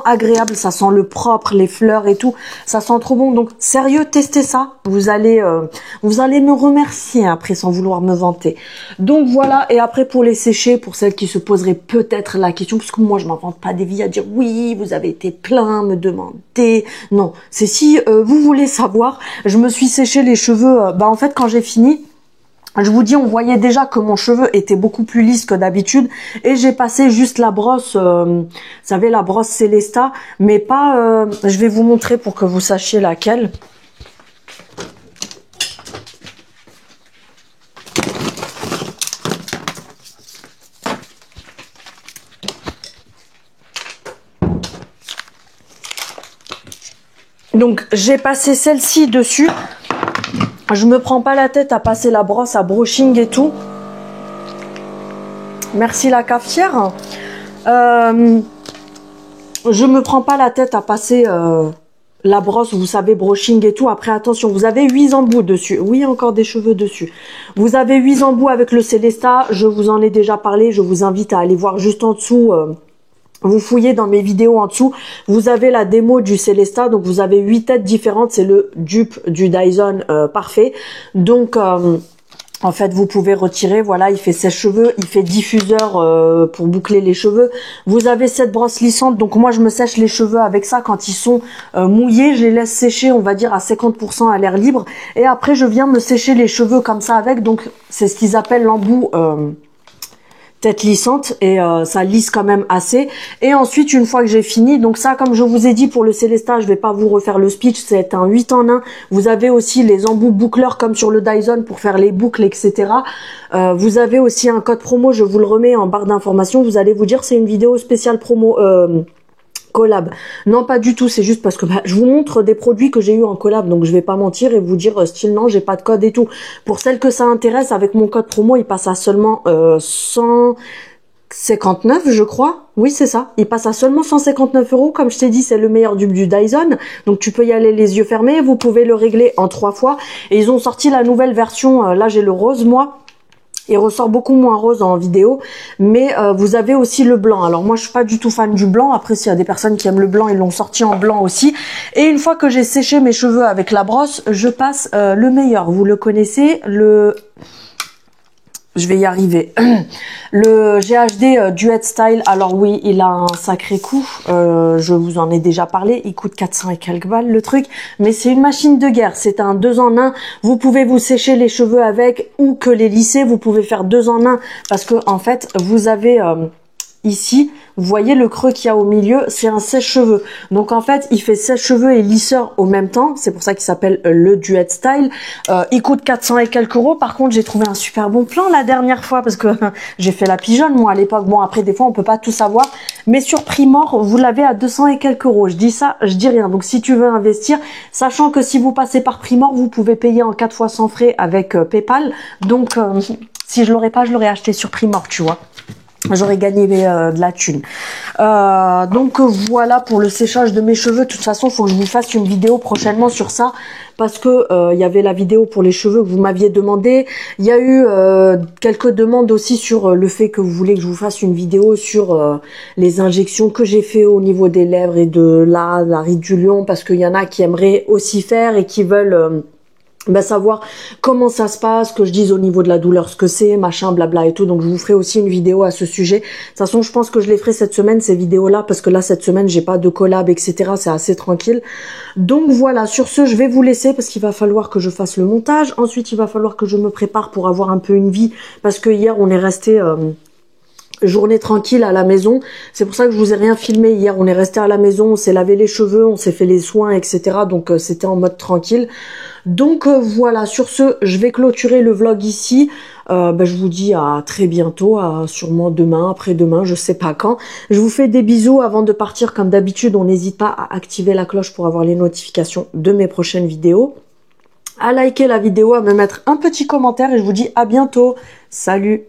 agréable, ça sent le propre, les fleurs et tout, ça sent trop bon. Donc sérieux, testez ça, vous allez me remercier après sans vouloir me vanter. Donc voilà, et après pour les sécher, pour celles qui se poseraient peut-être la question, parce que moi je m'invente pas des vies à dire oui, vous avez été plein, me demander. Non, c'est si vous voulez savoir, je me suis séché les cheveux, en fait quand j'ai fini, je vous dis, on voyait déjà que mon cheveu était beaucoup plus lisse que d'habitude et j'ai passé juste la brosse, vous savez la brosse Célesta, mais pas, je vais vous montrer pour que vous sachiez laquelle. Donc j'ai passé celle-ci dessus. Je me prends pas la tête à passer la brosse à brushing et tout. Merci la cafetière. Je me prends pas la tête à passer la brosse, vous savez, brushing et tout. Après, attention, vous avez 8 embouts dessus. Oui, encore des cheveux dessus. Vous avez 8 embouts avec le Célesta. Je vous en ai déjà parlé. Je vous invite à aller voir juste en dessous. Vous fouillez dans mes vidéos en dessous, vous avez la démo du Célesta, donc vous avez 8 têtes différentes, c'est le dupe du Dyson parfait. Donc en fait vous pouvez retirer, voilà, il fait sèche-cheveux, il fait diffuseur pour boucler les cheveux. Vous avez cette brosse lissante, donc moi je me sèche les cheveux avec ça quand ils sont mouillés, je les laisse sécher on va dire à 50% à l'air libre. Et après je viens me sécher les cheveux comme ça avec, donc c'est ce qu'ils appellent l'embout tête lissante et ça lisse quand même assez. Et ensuite une fois que j'ai fini, donc ça comme je vous ai dit pour le Célesta, je vais pas vous refaire le speech, c'est un 8 en 1. Vous avez aussi les embouts boucleurs comme sur le Dyson pour faire les boucles etc. Vous avez aussi un code promo, je vous le remets en barre d'information, vous allez vous dire c'est une vidéo spéciale promo collab. Non pas du tout, c'est juste parce que je vous montre des produits que j'ai eu en collab, donc je vais pas mentir et vous dire style non j'ai pas de code et tout. Pour celles que ça intéresse, avec mon code promo il passe à seulement 159 je crois, oui c'est ça, il passe à seulement 159 €. Comme je t'ai dit c'est le meilleur dupe du Dyson, donc tu peux y aller les yeux fermés, vous pouvez le régler en 3 fois et ils ont sorti la nouvelle version, là j'ai le rose moi. Il ressort beaucoup moins rose en vidéo, mais vous avez aussi le blanc. Alors moi je suis pas du tout fan du blanc, après s'il y a des personnes qui aiment le blanc, ils l'ont sorti en blanc aussi. Et une fois que j'ai séché mes cheveux avec la brosse, je passe le meilleur, vous le connaissez, je vais y arriver. Le GHD Duet Style, alors oui, il a un sacré coût. Je vous en ai déjà parlé. Il coûte 400 et quelques balles le truc. Mais c'est une machine de guerre. C'est un 2 en 1. Vous pouvez vous sécher les cheveux avec ou que les lisser. Vous pouvez faire 2 en 1 parce que en fait, vous avez... ici, vous voyez le creux qu'il y a au milieu, c'est un sèche-cheveux. Donc en fait, il fait sèche-cheveux et lisseur au même temps. C'est pour ça qu'il s'appelle le Duet Style. Il coûte 400 et quelques €. Par contre, j'ai trouvé un super bon plan la dernière fois parce que j'ai fait la pigeonne moi à l'époque. Bon, après des fois, on peut pas tout savoir. Mais sur Primor, vous l'avez à 200 et quelques €. Je dis ça, je dis rien. Donc si tu veux investir, sachant que si vous passez par Primor, vous pouvez payer en 4 fois sans frais avec PayPal. Donc si je l'aurais pas, je l'aurais acheté sur Primor, tu vois. J'aurais gagné de la thune. Donc voilà pour le séchage de mes cheveux. De toute façon, il faut que je vous fasse une vidéo prochainement sur ça. Parce que il y avait la vidéo pour les cheveux que vous m'aviez demandé. Il y a eu quelques demandes aussi sur le fait que vous voulez que je vous fasse une vidéo sur les injections que j'ai fait au niveau des lèvres et de la ride du lion. Parce qu'il y en a qui aimeraient aussi faire et qui veulent... savoir comment ça se passe, que je dise au niveau de la douleur ce que c'est, machin, blabla et tout. Donc je vous ferai aussi une vidéo à ce sujet. De toute façon, je pense que je les ferai cette semaine, ces vidéos-là, parce que là, cette semaine, j'ai pas de collab, etc. C'est assez tranquille. Donc voilà, sur ce, je vais vous laisser parce qu'il va falloir que je fasse le montage. Ensuite, il va falloir que je me prépare pour avoir un peu une vie, parce que hier, on est resté... journée tranquille à la maison. C'est pour ça que je vous ai rien filmé hier. On est resté à la maison, on s'est lavé les cheveux, on s'est fait les soins, etc. Donc c'était en mode tranquille. Donc voilà, sur ce, je vais clôturer le vlog ici. Je vous dis à très bientôt, à sûrement demain, après-demain, je sais pas quand. Je vous fais des bisous avant de partir. Comme d'habitude, on n'hésite pas à activer la cloche pour avoir les notifications de mes prochaines vidéos. À liker la vidéo, à me mettre un petit commentaire et je vous dis à bientôt. Salut!